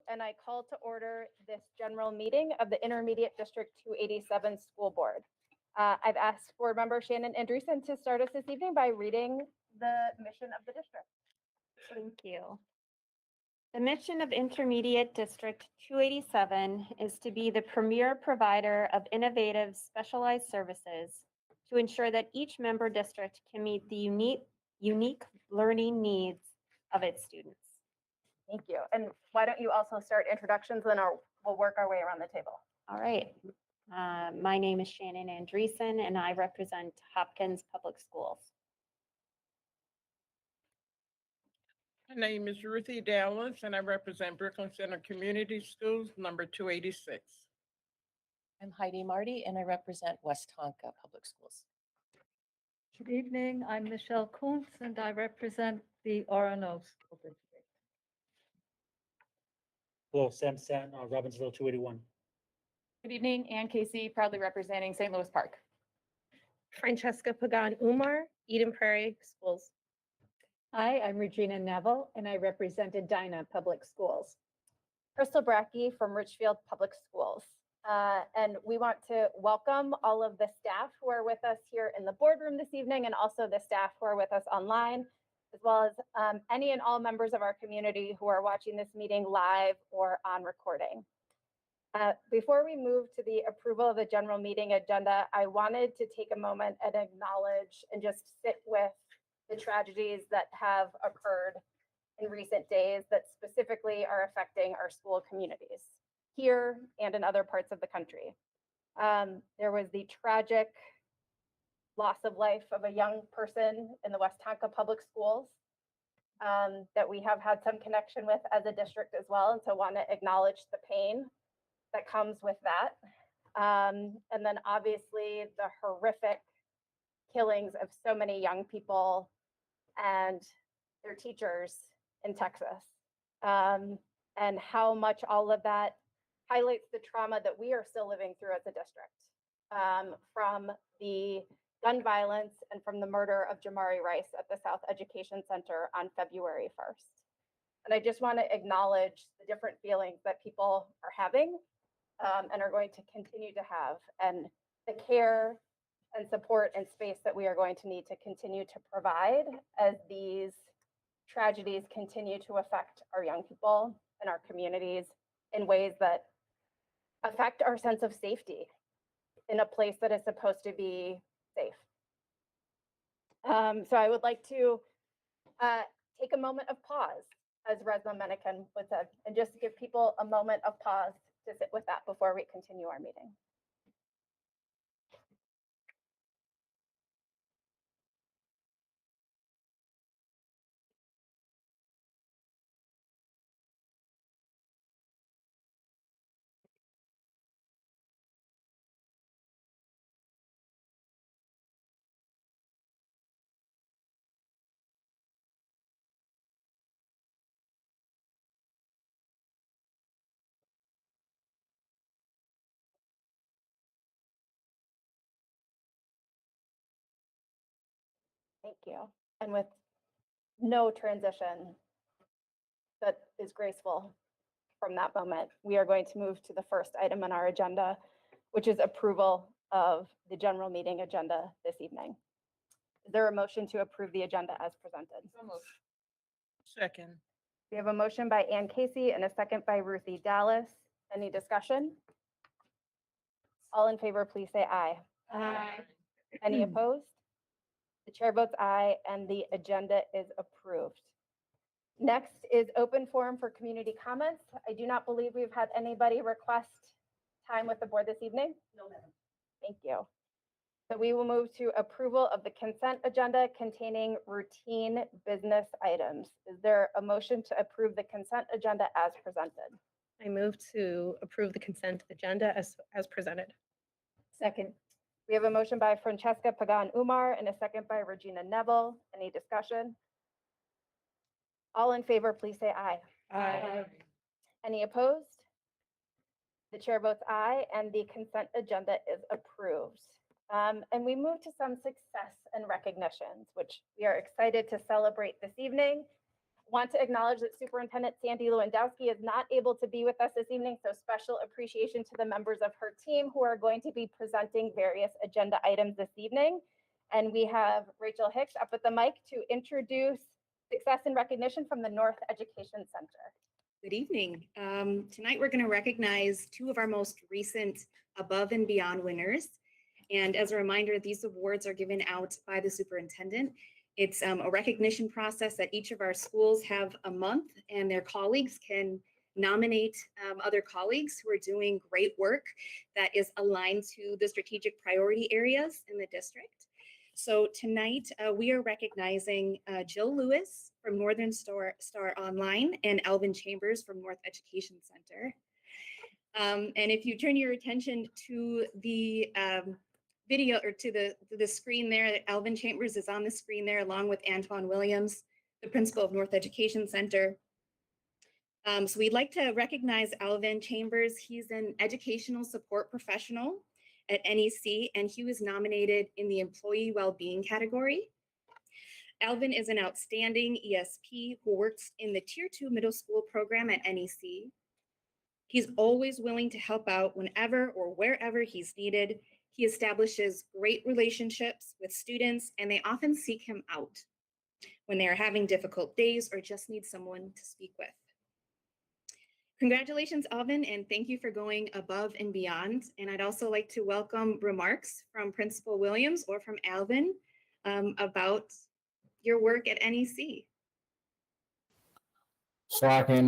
and I call to order this general meeting of the Intermediate District 287 School Board. I've asked Board Member Shannon Andreessen to start us this evening by reading the mission of the district. Thank you. The mission of Intermediate District 287 is to be the premier provider of innovative specialized services to ensure that each member district can meet the unique learning needs of its students. Thank you. And why don't you also start introductions, then we'll work our way around the table. All right. My name is Shannon Andreessen, and I represent Hopkins Public Schools. My name is Ruthie Dallas, and I represent Brooklyn Center Community Schools, number 286. I'm Heidi Marty, and I represent West Tonka Public Schools. Good evening. I'm Michelle Kuntz, and I represent the Orono School District. Hello, Sam Stan, Robbinsville 281. Good evening, Ann Casey, proudly representing St. Louis Park. Francesca Pagan Umar, Eden Prairie Schools. Hi, I'm Regina Neville, and I represent Edina Public Schools. Crystal Brackey from Richfield Public Schools. And we want to welcome all of the staff who are with us here in the boardroom this evening, and also the staff who are with us online, as well as any and all members of our community who are watching this meeting live or on recording. Before we move to the approval of the general meeting agenda, I wanted to take a moment and acknowledge and just sit with the tragedies that have occurred in recent days that specifically are affecting our school communities here and in other parts of the country. There was the tragic loss of life of a young person in the West Tonka Public Schools that we have had some connection with as a district as well. And so want to acknowledge the pain that comes with that. And then obviously the horrific killings of so many young people and their teachers in Texas, and how much all of that highlights the trauma that we are still living through as a district, from the gun violence and from the murder of Jamari Rice at the South Education Center on February 1st. And I just want to acknowledge the different feelings that people are having and are going to continue to have, and the care and support and space that we are going to need to continue to provide as these tragedies continue to affect our young people and our communities in ways that affect our sense of safety in a place that is supposed to be safe. So I would like to take a moment of pause, as Resma Meniken would say, and just give people a moment of pause to sit with that before we continue our meeting. Thank you. And with no transition that is graceful from that moment, we are going to move to the first item on our agenda, which is approval of the general meeting agenda this evening. Is there a motion to approve the agenda as presented? So moved. Second. We have a motion by Ann Casey and a second by Ruthie Dallas. Any discussion? All in favor, please say aye. Aye. Any opposed? The chair votes aye, and the agenda is approved. Next is open forum for community comments. I do not believe we've had anybody request time with the board this evening. No, madam. Thank you. So we will move to approval of the consent agenda containing routine business items. Is there a motion to approve the consent agenda as presented? I move to approve the consent agenda as presented. Second. We have a motion by Francesca Pagan Umar and a second by Regina Neville. Any discussion? All in favor, please say aye. Aye. Any opposed? The chair votes aye, and the consent agenda is approved. And we move to some success and recognitions, which we are excited to celebrate this evening. Want to acknowledge that Superintendent Sandy Lewandowski is not able to be with us this evening, so special appreciation to the members of her team who are going to be presenting various agenda items this evening. And we have Rachel Hicks up at the mic to introduce success and recognition from the North Education Center. Good evening. Tonight we're going to recognize two of our most recent Above and Beyond winners. And as a reminder, these awards are given out by the superintendent. It's a recognition process that each of our schools have a month, and their colleagues can nominate other colleagues who are doing great work that is aligned to the strategic priority areas in the district. So tonight we are recognizing Jill Lewis from Northern Star Online and Alvin Chambers from North Education Center. And if you turn your attention to the video or to the screen there, Alvin Chambers is on the screen there along with Antoine Williams, the principal of North Education Center. So we'd like to recognize Alvin Chambers. He's an educational support professional at NEC, and he was nominated in the employee well-being category. Alvin is an outstanding ESP who works in the Tier 2 middle school program at NEC. He's always willing to help out whenever or wherever he's needed. He establishes great relationships with students, and they often seek him out when they are having difficult days or just need someone to speak with. Congratulations, Alvin, and thank you for going above and beyond. And I'd also like to welcome remarks from Principal Williams or from Alvin about your work at NEC. So I can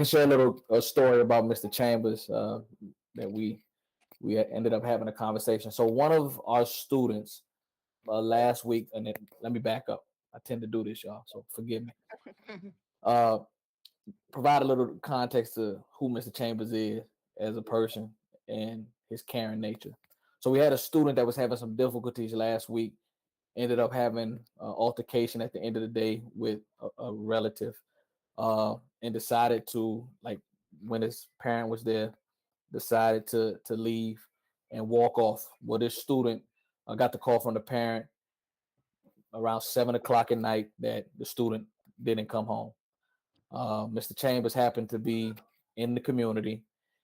share a story about Mr. Chambers that we ended up having a conversation. So one of our students last week, and let me back up. I tend to do this, y'all, so forgive me. Provide a little context to who Mr. Chambers is as a person and his caring nature. So we had a student that was having some difficulties last week, ended up having an altercation at the end of the day with a relative, and decided to, like, when his parent was there, decided to leave and walk off. Well, this student got the call from the parent around 7 o'clock at night that the student didn't come home. Mr. Chambers happened to be in the community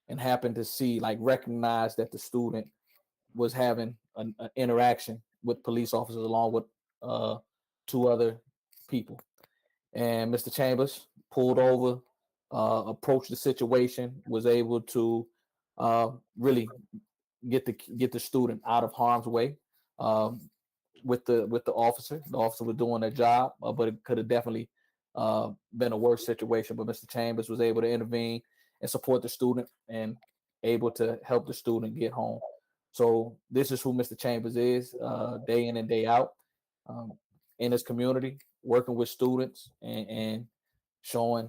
and happened to recognize that the student was having an interaction with police officers along with two other people. And Mr. Chambers pulled over, approached the situation, was able to really get the student out of harm's way with the officer. The officer was doing their job, but it could have definitely been a worse situation. But Mr. Chambers was able to intervene and support the student and able to help the student get home. So this is who Mr. Chambers is, day in and day out, in his community, working with students and showing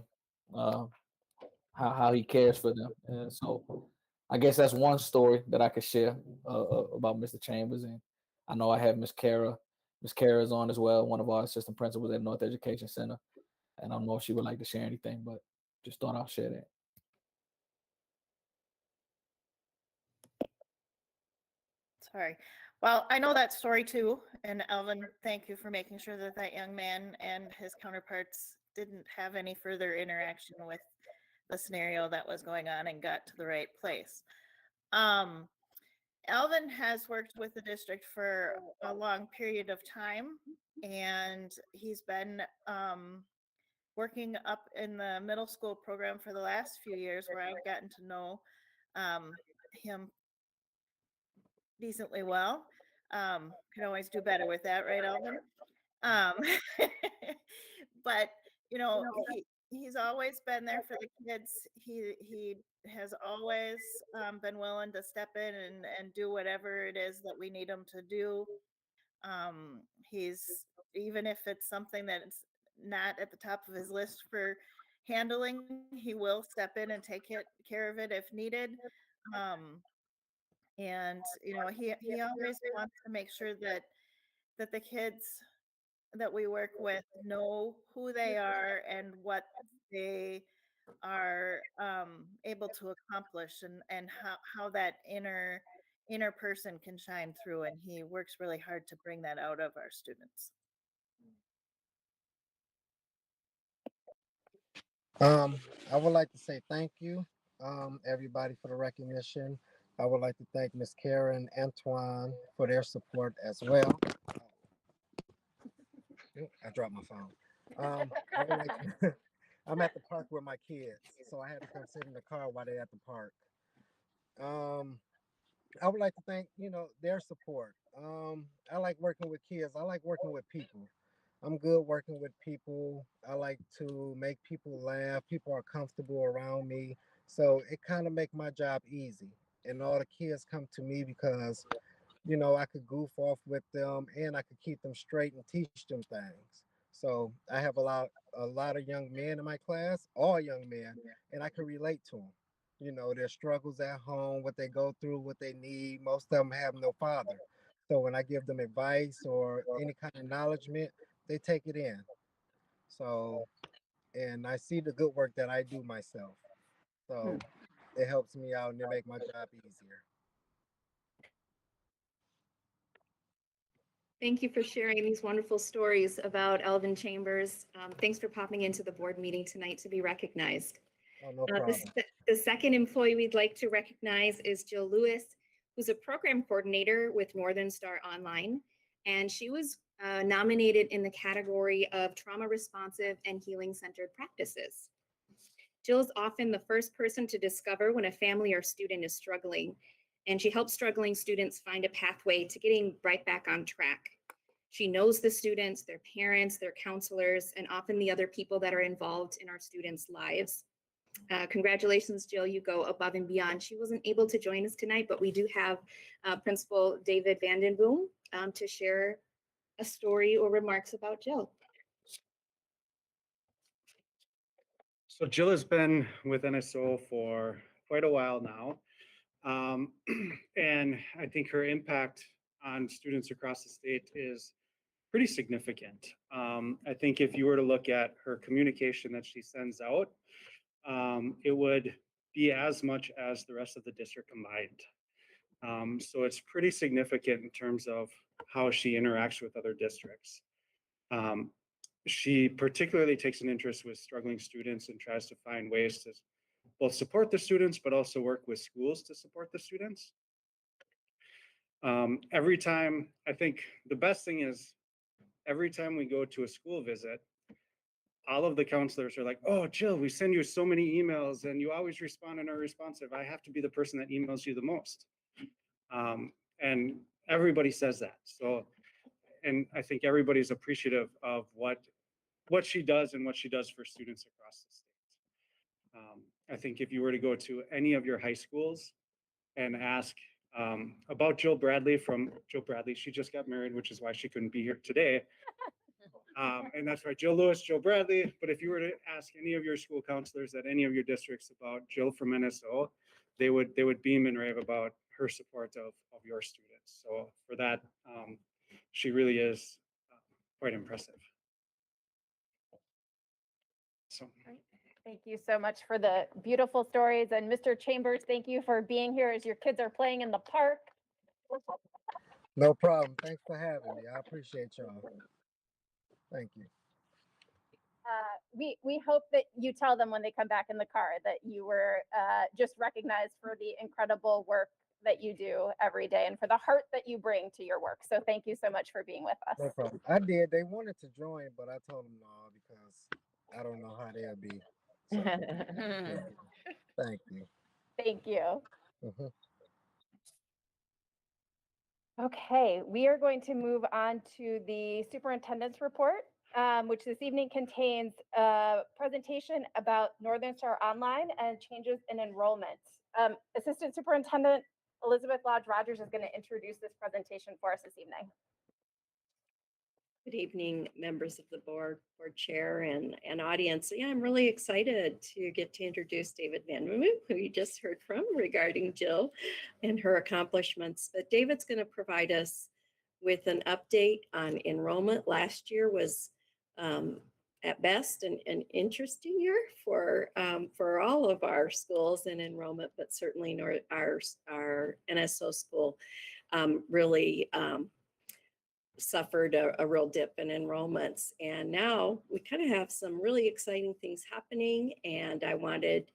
how he cares for them. And so I guess that's one story that I could share about Mr. Chambers. And I know I have Miss Kara. Miss Kara is on as well, one of our assistant principals at North Education Center. And I don't know if she would like to share anything, but just thought I'll share that. Sorry. Well, I know that story too. And Alvin, thank you for making sure that that young man and his counterparts didn't have any further interaction with the scenario that was going on and got to the right place. Alvin has worked with the district for a long period of time, and he's been working up in the middle school program for the last few years, where I've gotten to know him decently well. Can always do better with that, right, Alvin? But he's always been there for the kids. He has always been willing to step in and do whatever it is that we need him to do. He's, even if it's something that's not at the top of his list for handling, he will step in and take care of it if needed. And he always wants to make sure that the kids that we work with know who they are and what they are able to accomplish, and how that inner person can shine through, and he works really hard to bring that out of our students. I would like to say thank you, everybody, for the recognition. I would like to thank Miss Karen, Antoine for their support as well. I dropped my phone. I would like to, I'm at the park with my kids, so I had to come sit in the car while they're at the park. Um, I would like to thank, their support. I like working with kids. I like working with people. I'm good working with people. I like to make people laugh. People are comfortable around me. So it kind of make my job easy. And all the kids come to me because, I could goof off with them and I could keep them straight and teach them things. So I have a lot of young men in my class, all young men, and I can relate to them. Their struggles at home, what they go through, what they need. Most of them have no father. So when I give them advice or any kind of acknowledgement, they take it in. So, and I see the good work that I do myself. So it helps me out and it make my job easier. Thank you for sharing these wonderful stories about Alvin Chambers. Thanks for popping into the board meeting tonight to be recognized. Oh, no The, problem. the second employee we'd like to recognize is Jill Lewis, who's a program coordinator with Northern Star Online. And she was nominated in the category of trauma responsive and healing centered practices. Jill is often the first person to discover when a family or student is struggling, and she helps struggling students find a pathway to getting right back on track. She knows the students, their parents, their counselors, and often the other people that are involved in our students' lives. Congratulations, Jill, you go above and beyond. She wasn't able to join us tonight, but we do have Principal David Vandenboom to share a story or remarks about Jill. So Jill has been with NSO for quite a while now. And I think her impact on students across the state is pretty significant. I think if you were to look at her communication that she sends out, it would be as much as the rest of the district combined. So it's pretty significant in terms of how she interacts with other districts. She particularly takes an interest with struggling students and tries to find ways to both support the students, but also work with schools to support the students. Every time, I think the best thing is every time we go to a school visit, all of the counselors are like, oh, Jill, we send you so many emails and you always respond and are responsive. I have to be the person that emails you the most. And everybody says that. So, and I think everybody's appreciative of what she does and what she does for students across the state. I think if you were to go to any of your high schools and ask about Jill Bradley from Jill Bradley, she just got married, which is why she couldn't be here today. And that's why Jill Lewis, Jill Bradley. But if you were to ask any of your school counselors at any of your districts about Jill from NSO, they would beam and rave about her support of your students. So for that, she really is quite impressive. So. Thank you so much for the beautiful stories. And Mr. Chambers, thank you for being here as your kids are playing in the park. No problem. Thanks for having me. I appreciate y'all. Thank you. We hope that you tell them when they come back in the car that you were just recognized for the incredible work that you do every day and for the heart that you bring to your work. So thank you so much for being with us. No problem. I did. They wanted to join, but I told them no because I don't know how they'll be. So, yeah. Thank you. Thank you. Mhm. Okay, we are going to move on to the superintendent's report, which this evening contains a presentation about Northern Star Online and changes in enrollment. Assistant Superintendent Elizabeth Lodge Rogers is going to introduce this presentation for us this evening. Good evening, members of the board chair and audience. Yeah, I'm really excited to get to introduce David Vandermoot, who you just heard from regarding Jill and her accomplishments. But David's going to provide us with an update on enrollment. Last year was at best an interesting year for all of our schools in enrollment, but certainly our NSO school really suffered a real dip in enrollments. And now we kind of have some really exciting things happening. And I wanted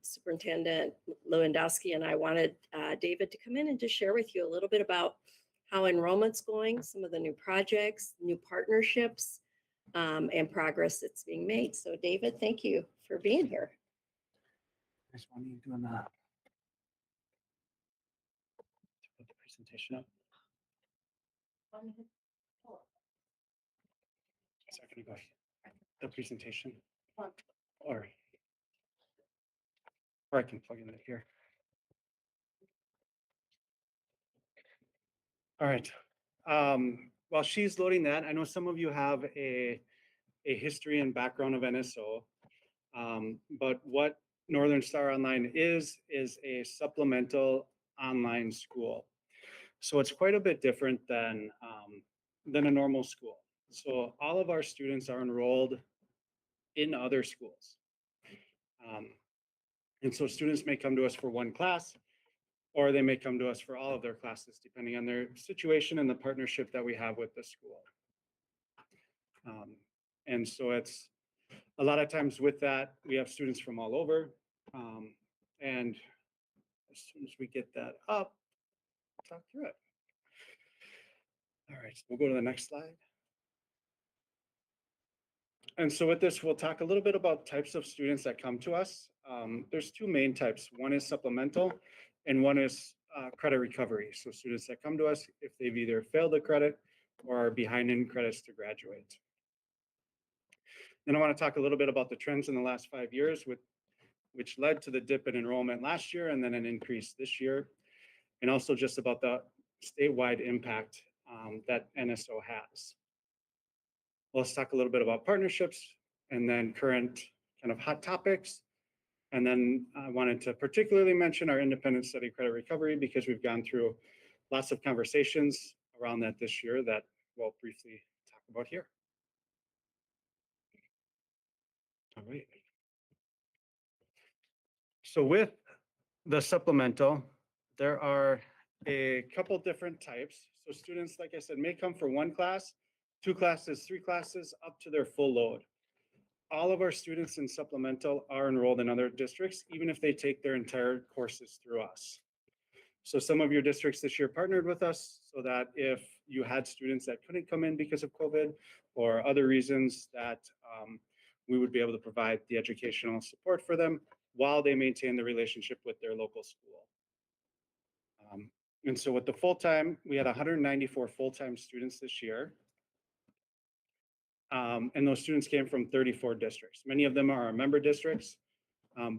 Superintendent Lewandowski and I wanted David to come in and just share with you a little bit about how enrollment's going, some of the new projects, new partnerships, and progress that's being made. So David, thank you for being here. Nice one, you doing that. Put the presentation up. Second ago, the presentation, or I can plug in it here. All right. While she's loading that, I know some of you have a history and background of NSO, but what Northern Star Online is a supplemental online school. So it's quite a bit different than a normal school. So all of our students are enrolled in other schools. And so students may come to us for one class, or they may come to us for all of their classes, depending on their situation and the partnership that we have with the school. And so it's a lot of times with that, we have students from all over. And as soon as we get that up, talk through it. All right, so we'll go to the next slide. And so with this, we'll talk a little bit about types of students that come to us. There's two main types. One is supplemental and one is credit recovery. So students that come to us if they've either failed a credit or are behind in credits to graduate. Then I want to talk a little bit about the trends in the last 5 years, which led to the dip in enrollment last year and then an increase this year. And also just about the statewide impact that NSO has. Let's talk a little bit about partnerships and then current kind of hot topics. And then I wanted to particularly mention our independent study credit recovery because we've gone through lots of conversations around that this year that we'll briefly talk about here. All right. So with the supplemental, there are a couple different types. So students, like I said, may come for one class, 2 classes, 3 classes, up to their full load. All of our students in supplemental are enrolled in other districts, even if they take their entire courses through us. So some of your districts this year partnered with us so that if you had students that couldn't come in because of COVID or other reasons that we would be able to provide the educational support for them while they maintain the relationship with their local school. And so with the full-time, we had 194 full-time students this year. And those students came from 34 districts. Many of them are our member districts,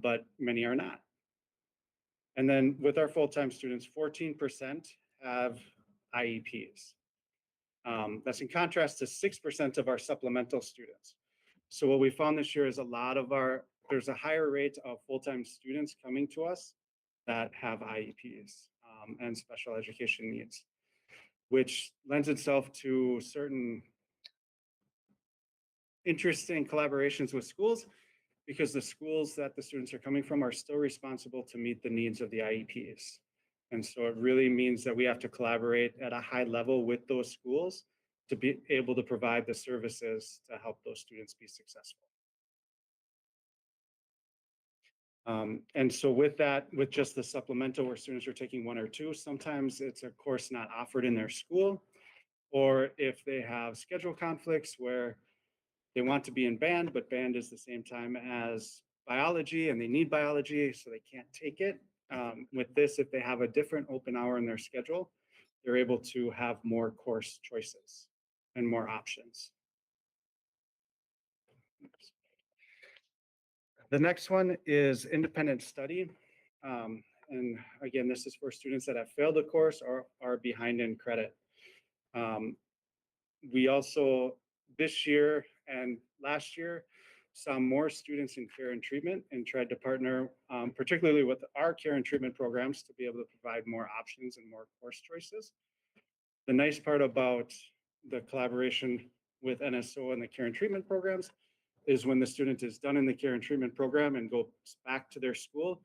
but many are not. And then with our full-time students, 14% have IEPs. That's in contrast to 6% of our supplemental students. So what we found this year is there's a higher rate of full-time students coming to us that have IEPs and special education needs, which lends itself to certain interesting collaborations with schools because the schools that the students are coming from are still responsible to meet the needs of the IEPs. And so it really means that we have to collaborate at a high level with those schools to be able to provide the services to help those students be successful. And so with that, with just the supplemental where students are taking 1 or 2, sometimes it's a course not offered in their school, or if they have schedule conflicts where they want to be in band, but band is the same time as biology and they need biology, so they can't take it. With this, if they have a different open hour in their schedule, they're able to have more course choices and more options. The next one is independent study. And again, this is for students that have failed a course or are behind in credit. We also, this year and last year, saw more students in care and treatment and tried to partner, particularly with our care and treatment programs, to be able to provide more options and more course choices. The nice part about the collaboration with NSO and the care and treatment programs is when the student is done in the care and treatment program and goes back to their school,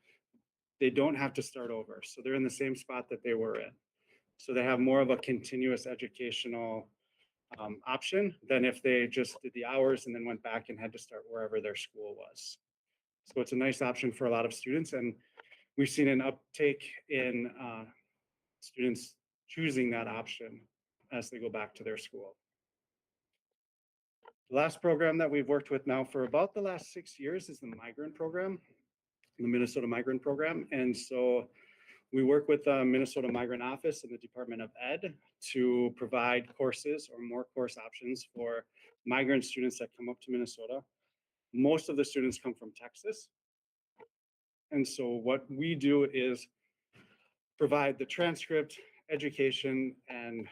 they don't have to start over. So they're in the same spot that they were in. So they have more of a continuous educational option than if they just did the hours and then went back and had to start wherever their school was. So it's a nice option for a lot of students, and we've seen an uptake in students choosing that option as they go back to their school. The last program that we've worked with now for about the last 6 years is the migrant program, the Minnesota Migrant Program. And so we work with the Minnesota Migrant Office and the Department of Ed to provide courses or more course options for migrant students that come up to Minnesota. Most of the students come from Texas. And so what we do is provide the transcript, education, and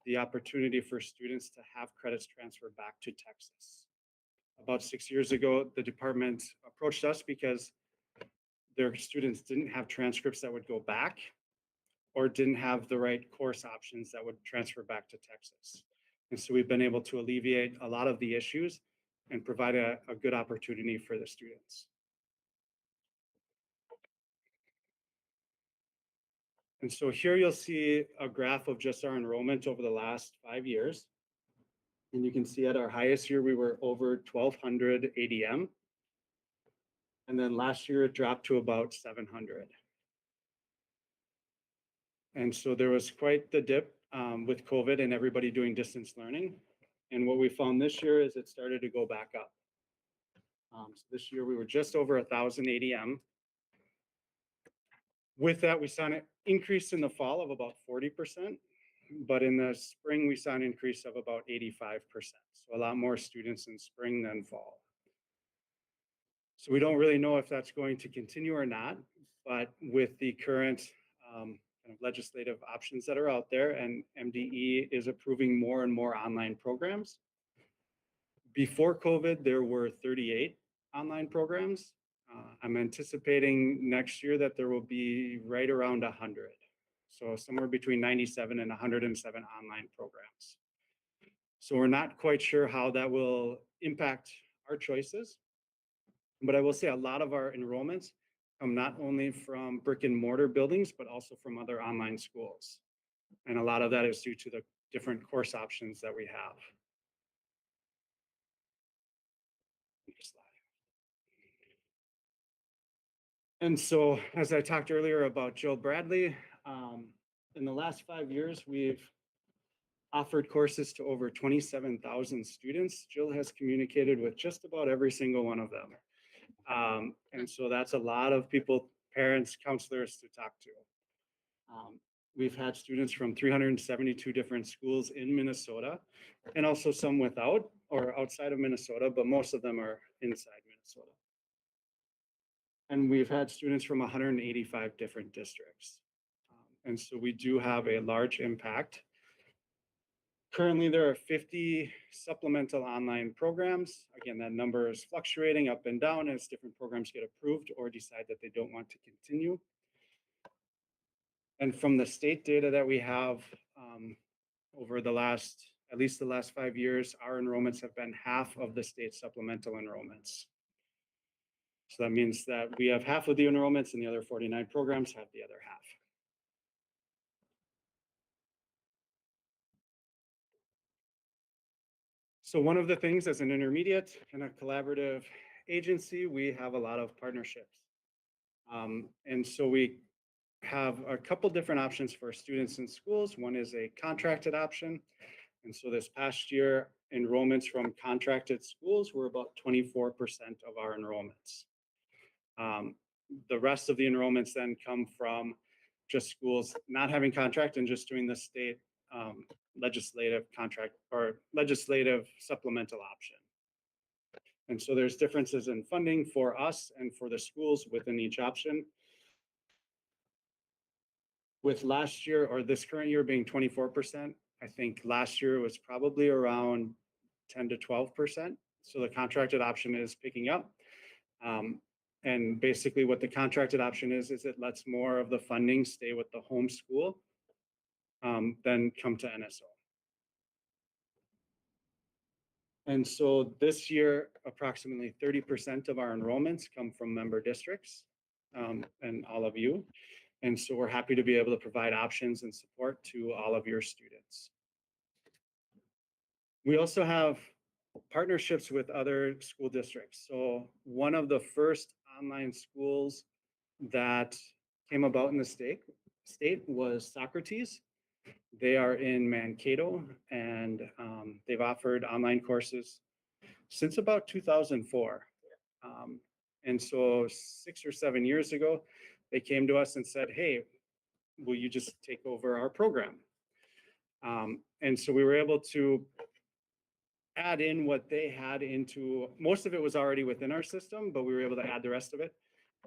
the opportunity for students to have credits transferred back to Texas. About 6 years ago, the department approached us because their students didn't have transcripts that would go back or didn't have the right course options that would transfer back to Texas. And so we've been able to alleviate a lot of the issues and provide a good opportunity for the students. And so here you'll see a graph of just our enrollment over the last 5 years. And you can see at our highest year, we were over 1,200 ADM. And then last year it dropped to about 700. And so there was quite the dip with COVID and everybody doing distance learning. And what we found this year is it started to go back up. So this year we were just over 1,000 ADM. With that, we saw an increase in the fall of about 40%, but in the spring, we saw an increase of about 85%. So a lot more students in spring than fall. So we don't really know if that's going to continue or not, but with the current kind of legislative options that are out there, and MDE is approving more and more online programs. Before COVID, there were 38 online programs. I'm anticipating next year that there will be right around 100. So somewhere between 97 and 107 online programs. So we're not quite sure how that will impact our choices, but I will say a lot of our enrollments come not only from brick and mortar buildings, but also from other online schools. And a lot of that is due to the different course options that we have. Next slide. And so, as I talked earlier about Jill Bradley, in the last 5 years, we've offered courses to over 27,000 students. Jill has communicated with just about every single one of them. And so that's a lot of people, parents, counselors to talk to. We've had students from 372 different schools in Minnesota, and also some without or outside of Minnesota, but most of them are inside Minnesota. And we've had students from 185 different districts. And so we do have a large impact. Currently, there are 50 supplemental online programs. Again, that number is fluctuating up and down as different programs get approved or decide that they don't want to continue. And from the state data that we have over the last, at least the last 5 years, our enrollments have been half of the state supplemental enrollments. So that means that we have half of the enrollments and the other 49 programs have the other half. So one of the things as an intermediate and a collaborative agency, we have a lot of partnerships. And so we have a couple different options for students in schools. One is a contracted option. And so this past year, enrollments from contracted schools were about 24% of our enrollments. The rest of the enrollments then come from just schools not having contract and just doing the state legislative contract or legislative supplemental option. And so there's differences in funding for us and for the schools within each option. With last year or this current year being 24%, I think last year was probably around 10 to 12%. So the contracted option is picking up. And basically what the contracted option is it lets more of the funding stay with the home school than come to NSO. And so this year, approximately 30% of our enrollments come from member districts and all of you. And so we're happy to be able to provide options and support to all of your students. We also have partnerships with other school districts. So one of the first online schools that came about in the state was Socrates. They are in Mankato, and they've offered online courses since about 2004. And so 6 or 7 years ago, they came to us and said, hey, will you just take over our program? And so we were able to add in what they had into, most of it was already within our system, but we were able to add the rest of it.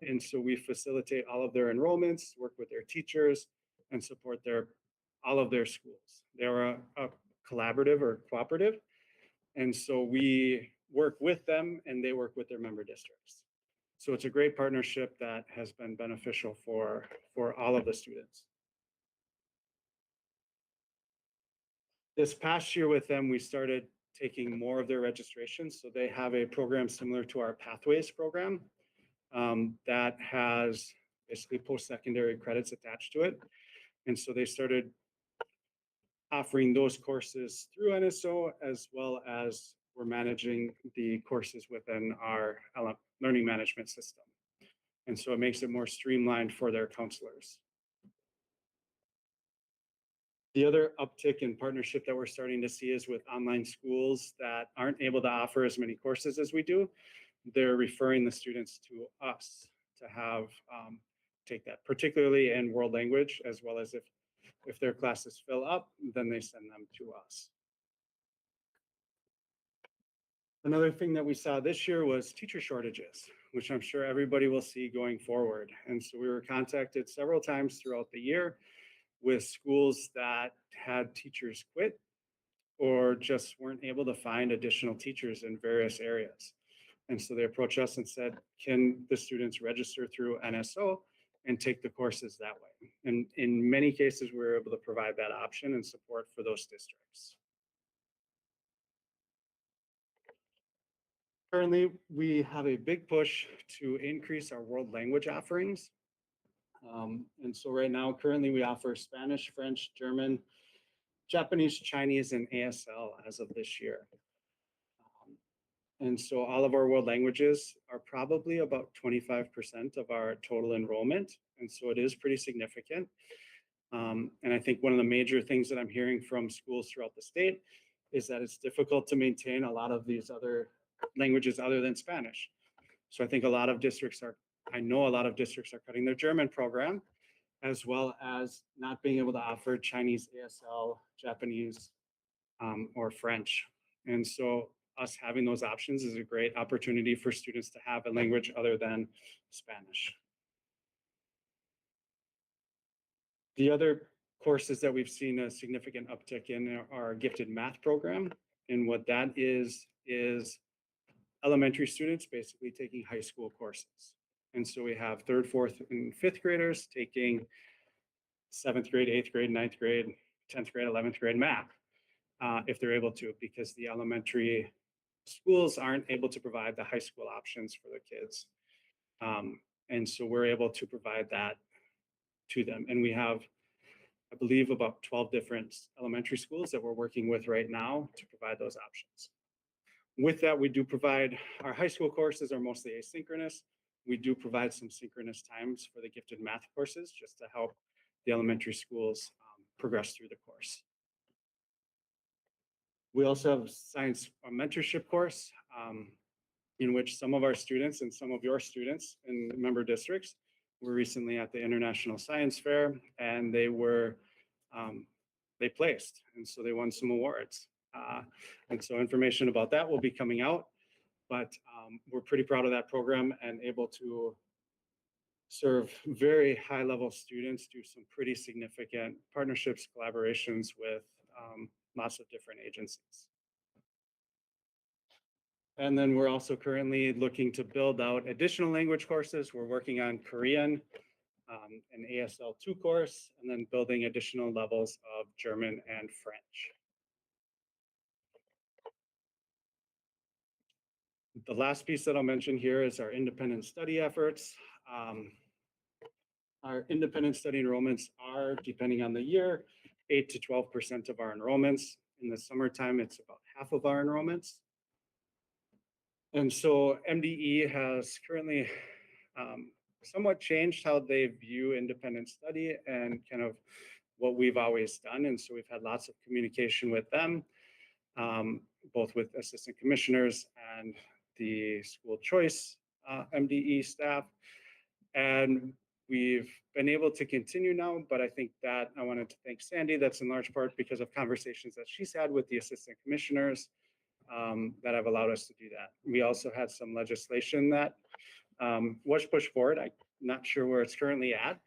And so we facilitate all of their enrollments, work with their teachers, and support all of their schools. They're a collaborative or cooperative. And so we work with them and they work with their member districts. So it's a great partnership that has been beneficial for all of the students. This past year with them, we started taking more of their registrations. So they have a program similar to our Pathways program that has basically post-secondary credits attached to it. And so they started offering those courses through NSO, as well as we're managing the courses within our learning management system. And so it makes it more streamlined for their counselors. The other uptick in partnership that we're starting to see is with online schools that aren't able to offer as many courses as we do. They're referring the students to us to have take that, particularly in world language, as well as if their classes fill up, then they send them to us. Another thing that we saw this year was teacher shortages, which I'm sure everybody will see going forward. And so we were contacted several times throughout the year with schools that had teachers quit or just weren't able to find additional teachers in various areas. And so they approached us and said, can the students register through NSO and take the courses that way? And in many cases, we were able to provide that option and support for those districts. Currently, we have a big push to increase our world language offerings. And so right now, currently we offer Spanish, French, German, Japanese, Chinese, and ASL as of this year. And so all of our world languages are probably about 25% of our total enrollment. And so it is pretty significant. And I think one of the major things that I'm hearing from schools throughout the state is that it's difficult to maintain a lot of these other languages other than Spanish. So I think I know a lot of districts are cutting their German program, as well as not being able to offer Chinese ASL, Japanese, or French. And so us having those options is a great opportunity for students to have a language other than Spanish. The other courses that we've seen a significant uptick in are our gifted math program. And what that is elementary students basically taking high school courses. And so we have 3rd, 4th, and 5th graders taking 7th grade, 8th grade, 9th grade, 10th grade, 11th grade math, if they're able to, because the elementary schools aren't able to provide the high school options for the kids. And so we're able to provide that to them. And we have, I believe, about 12 different elementary schools that we're working with right now to provide those options. With that, we do provide, our high school courses are mostly asynchronous. We do provide some synchronous times for the gifted math courses just to help the elementary schools progress through the course. We also have science mentorship course in which some of our students and some of your students in member districts were recently at the International Science Fair, and they placed, and so they won some awards. And so information about that will be coming out, but we're pretty proud of that program and able to serve very high level students, do some pretty significant partnerships, collaborations with lots of different agencies. And then we're also currently looking to build out additional language courses. We're working on Korean, an ASL 2 course, and then building additional levels of German and French. The last piece that I'll mention here is our independent study efforts. our independent study enrollments are, depending on the year, 8 to 12% of our enrollments. In the summertime, it's about half of our enrollments. And so MDE has currently somewhat changed how they view independent study and kind of what we've always done. And so we've had lots of communication with them, both with assistant commissioners and the school choice MDE staff. And we've been able to continue now, but I think that I wanted to thank Sandy. That's in large part because of conversations that she's had with the assistant commissioners that have allowed us to do that. We also had some legislation that was pushed forward. I'm not sure where it's currently at.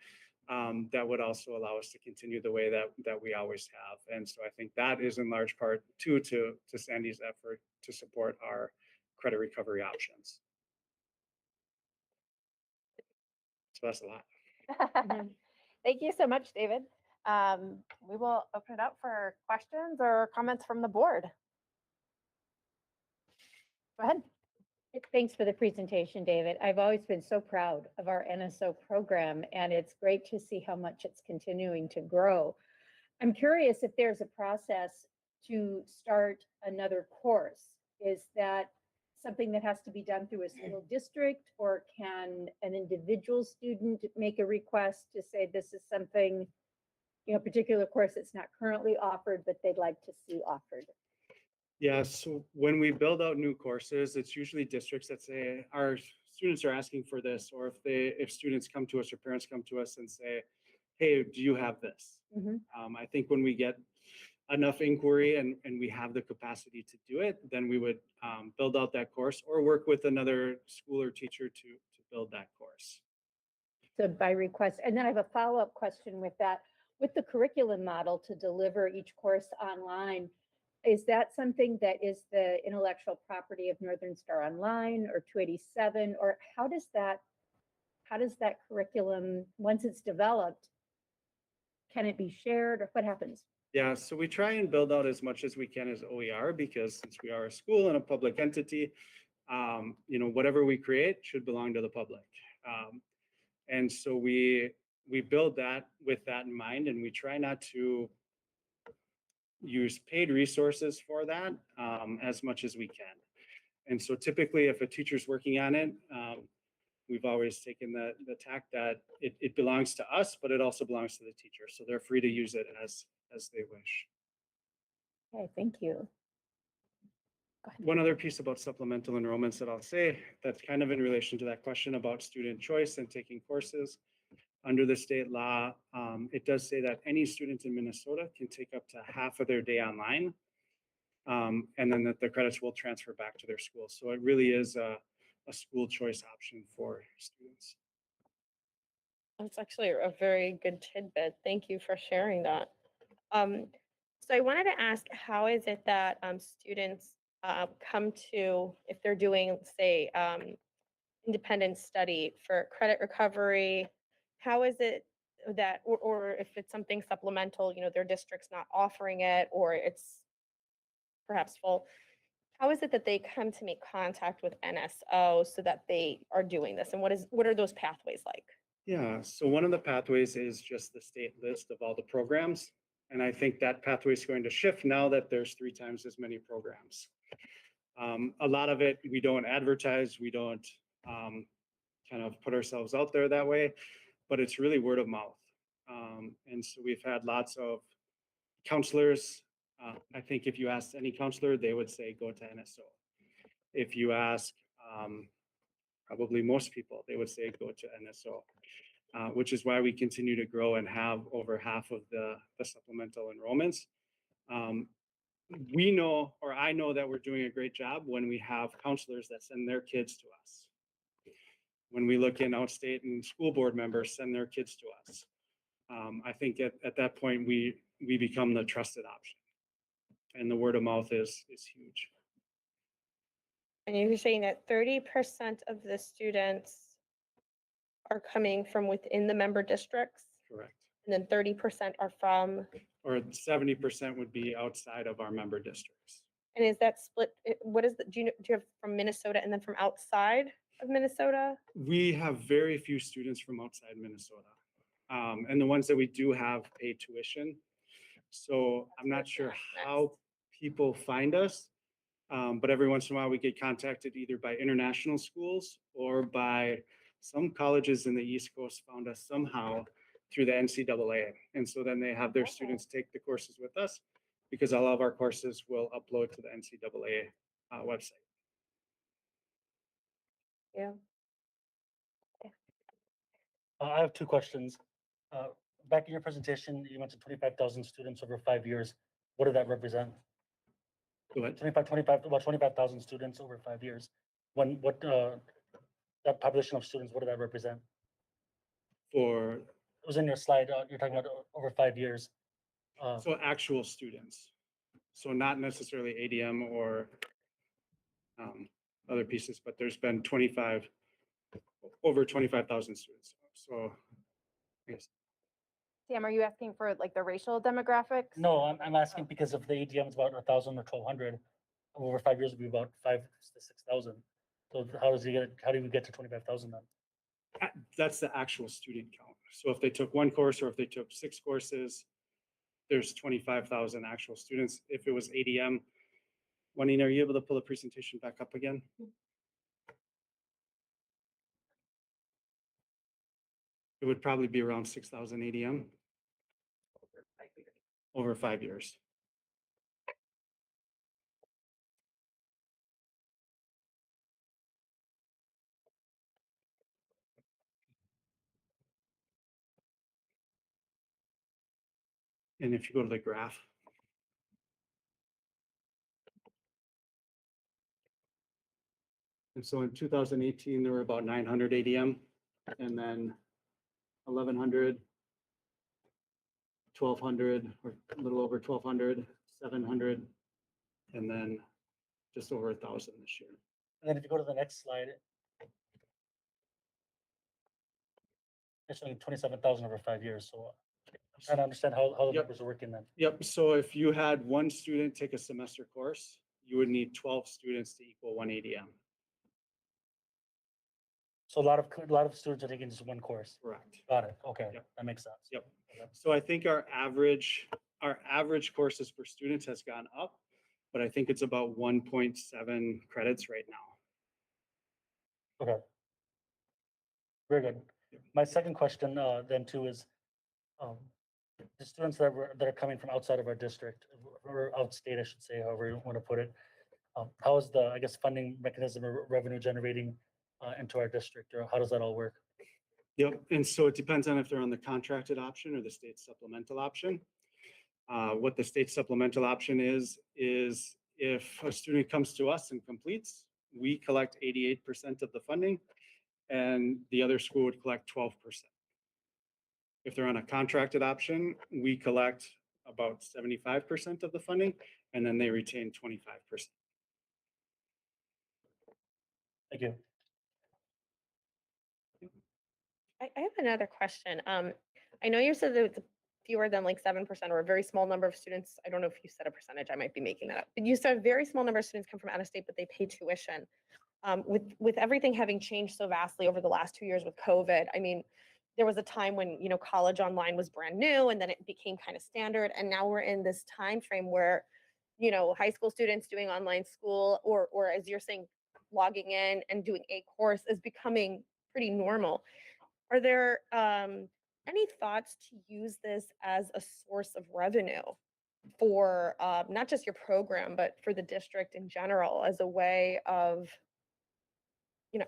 That would also allow us to continue the way that we always have. And so I think that is in large part due to Sandy's effort to support our credit recovery options. So that's a lot. Thank you so much, David. We will open it up for questions or comments from the board. Go ahead. Thanks for the presentation, David. I've always been so proud of our NSO program, and it's great to see how much it's continuing to grow. I'm curious if there's a process to start another course. Is that something that has to be done through a school district, or can an individual student make a request to say this is something, particular course that's not currently offered, but they'd like to see offered? Yeah, so when we build out new courses, it's usually districts that say our students are asking for this, or if students come to us or parents come to us and say, hey, do you have this? I think when we get enough inquiry and we have the capacity to do it, then we would build out that course or work with another school or teacher to build that course. So by request, and then I have a follow-up question with that. With the curriculum model to deliver each course online, is that something that is the intellectual property of Northern Star Online or 287, or how does that curriculum, once it's developed, can it be shared, or what happens? Yeah, so we try and build out as much as we can as OER, because since we are a school and a public entity, whatever we create should belong to the public. And so we build that with that in mind, and we try not to use paid resources for that as much as we can. And so typically if a teacher's working on it, we've always taken the tack that it belongs to us, but it also belongs to the teacher. So they're free to use it as they wish. Okay, thank you. One other piece about supplemental enrollments that I'll say that's kind of in relation to that question about student choice and taking courses. Under the state law, it does say that any student in Minnesota can take up to half of their day online, and then that the credits will transfer back to their school. So it really is a school choice option for students. That's actually a very good tidbit. Thank you for sharing that. So I wanted to ask, how is it that students come to, if they're doing, say, independent study for credit recovery, how is it that, or if it's something supplemental, their district's not offering it, or it's perhaps full, how is it that they come to make contact with NSO so that they are doing this? And what are those pathways like? Yeah, so one of the pathways is just the state list of all the programs. And I think that pathway is going to shift now that there's 3 times as many programs. A lot of it, we don't advertise, we don't kind of put ourselves out there that way, but it's really word of mouth. And so we've had lots of counselors. I think if you asked any counselor, they would say, go to NSO. If you ask probably most people, they would say, go to NSO, which is why we continue to grow and have over half of the supplemental enrollments. We know, or I know, that we're doing a great job when we have counselors that send their kids to us. When we look in outstate and school board members send their kids to us. I think at that point, we become the trusted option. And the word of mouth is huge. And you're saying that 30% of the students are coming from within the member districts? Correct. And then 30% are from? Or 70% would be outside of our member districts. And is that split? What is the, do you have from Minnesota and then from outside of Minnesota? We have very few students from outside Minnesota. And the ones that we do have pay tuition. So I'm not sure how people find us. But every once in a while we get contacted either by international schools or by some colleges in the East Coast found us somehow through the NCAA. And so then they have their students take the courses with us because all of our courses will upload to the NCAA website. Yeah. I have two questions. Back in your presentation, you mentioned 25,000 students over 5 years. What did that represent? What? 25,000 students over 5 years. That population of students, what did that represent? For It was in your slide, you're talking about over 5 years. so actual students. So not necessarily ADM or other pieces, but there's been over 25,000 students. So I guess. Sam, are you asking for like the racial demographics? No, I'm asking because if the ADM is about 1,000 or 1,200, over 5 years would be about 5,000 to 6,000. So how do we get to 25,000 then? That's the actual student count. So if they took one course or if they took 6 courses, there's 25,000 actual students. If it was ADM, Juanita, are you able to pull the presentation back up again? It would probably be around 6,000 ADM over 5 years. And if you go to the graph, and so in 2018, there were about 900 ADM, and then 1,100, 1,200, or a little over 1,200, 700, and then just over 1,000 this year. And then if you go to the next slide, it's showing 27,000 over 5 years. So I'm trying to understand how the Yep. numbers are working then. Yep, so if you had one student take a semester course, you would need 12 students to equal one ADM. So a lot of students are taking just one course. Correct. Got it. Okay, Yep. that makes sense. Yep. So I think our average courses per student has gone up, but I think it's about 1.7 credits right now. Okay. Very good. My second question then too is, the students that are coming from outside of our district, or outstate, I should say, however you want to put it. How is the, I guess, funding mechanism or revenue generating into our district, or how does that all work? Yep, and so it depends on if they're on the contracted option or the state supplemental option. What the state supplemental option is if a student comes to us and completes, we collect 88% of the funding and the other school would collect 12%. If they're on a contracted option, we collect about 75% of the funding and then they retain 25%. Thank you. I have another question. I know you said that it's fewer than like 7% or a very small number of students. I don't know if you said a percentage, I might be making that up. But you said a very small number of students come from out of state, but they pay tuition. With everything having changed so vastly over the last 2 years with COVID, I mean, there was a time when, you know, college online was brand new and then it became kind of standard. And now we're in this time frame where, you know, high school students doing online school or as you're saying, logging in and doing a course is becoming pretty normal. Are there any thoughts to use this as a source of revenue for not just your program, but for the district in general as a way of, you know,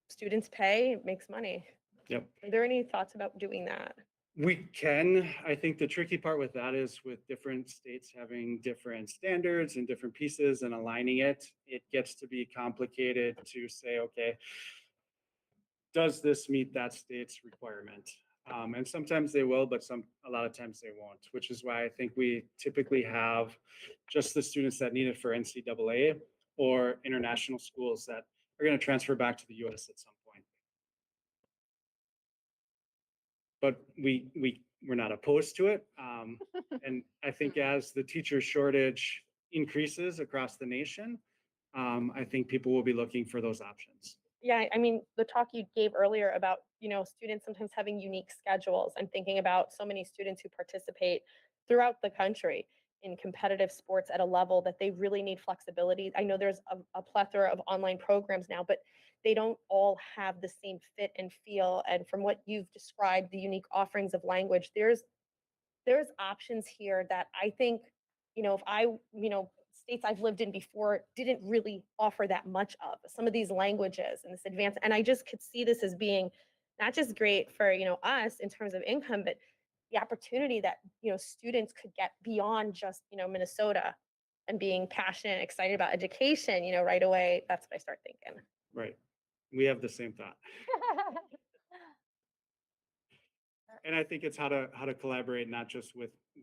students pay, it makes money? Yep. Are there any thoughts about doing that? We can. I think the tricky part with that is with different states having different standards and different pieces and aligning it, it gets to be complicated to say, okay, does this meet that state's requirement? And sometimes they will, but a lot of times they won't, which is why I think we typically have just the students that need it for NCAA or international schools that are going to transfer back to the US at some point. But we're not opposed to it. And I think as the teacher shortage increases across the nation, I think people will be looking for those options. Yeah, I mean, the talk you gave earlier about, students sometimes having unique schedules. I'm thinking about so many students who participate throughout the country in competitive sports at a level that they really need flexibility. I know there's a plethora of online programs now, but they don't all have the same fit and feel. And from what you've described, the unique offerings of language, there's options here that I think, if states I've lived in before didn't really offer that much of some of these languages and this advance. And I just could see this as being not just great for, us in terms of income, but the opportunity that, students could get beyond just, Minnesota and being passionate, excited about education, right away. That's what I start thinking. Right. We have the same thought. And I think it's how to collaborate, not just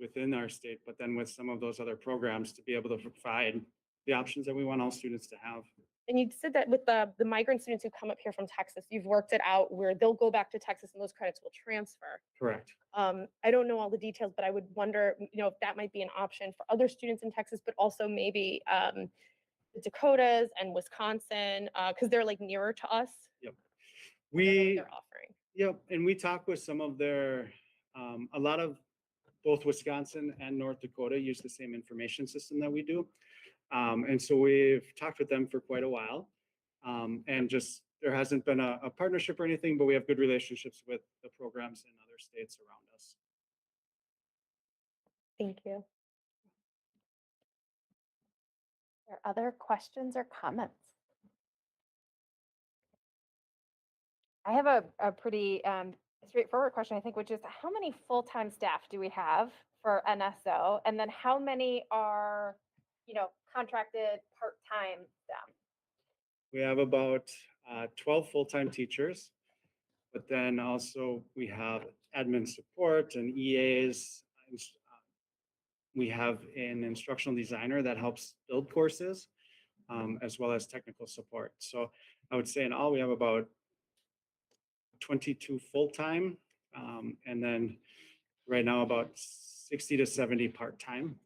within our state, but then with some of those other programs to be able to provide the options that we want all students to have. And you said that with the migrant students who come up here from Texas, you've worked it out where they'll go back to Texas and those credits will transfer. Correct. I don't know all the details, but I would wonder, if that might be an option for other students in Texas, but also maybe the Dakotas and Wisconsin, because they're like nearer to us. Yep. They're offering. Yep, and we talk with some of their, a lot of both Wisconsin and North Dakota use the same information system that we do. And so we've talked with them for quite a while. And just, there hasn't been a partnership or anything, but we have good relationships with the programs in other states around us. Thank you. Are there other questions or comments? I have a pretty straightforward question, I think, which is how many full-time staff do we have for NSO? And then how many are, contracted part-time staff? We have about 12 full-time teachers, but then also we have admin support and EAs. We have an instructional designer that helps build courses, as well as technical support. So I would say in all, we have about 22 full-time, and then right now about 60 to 70 part-time.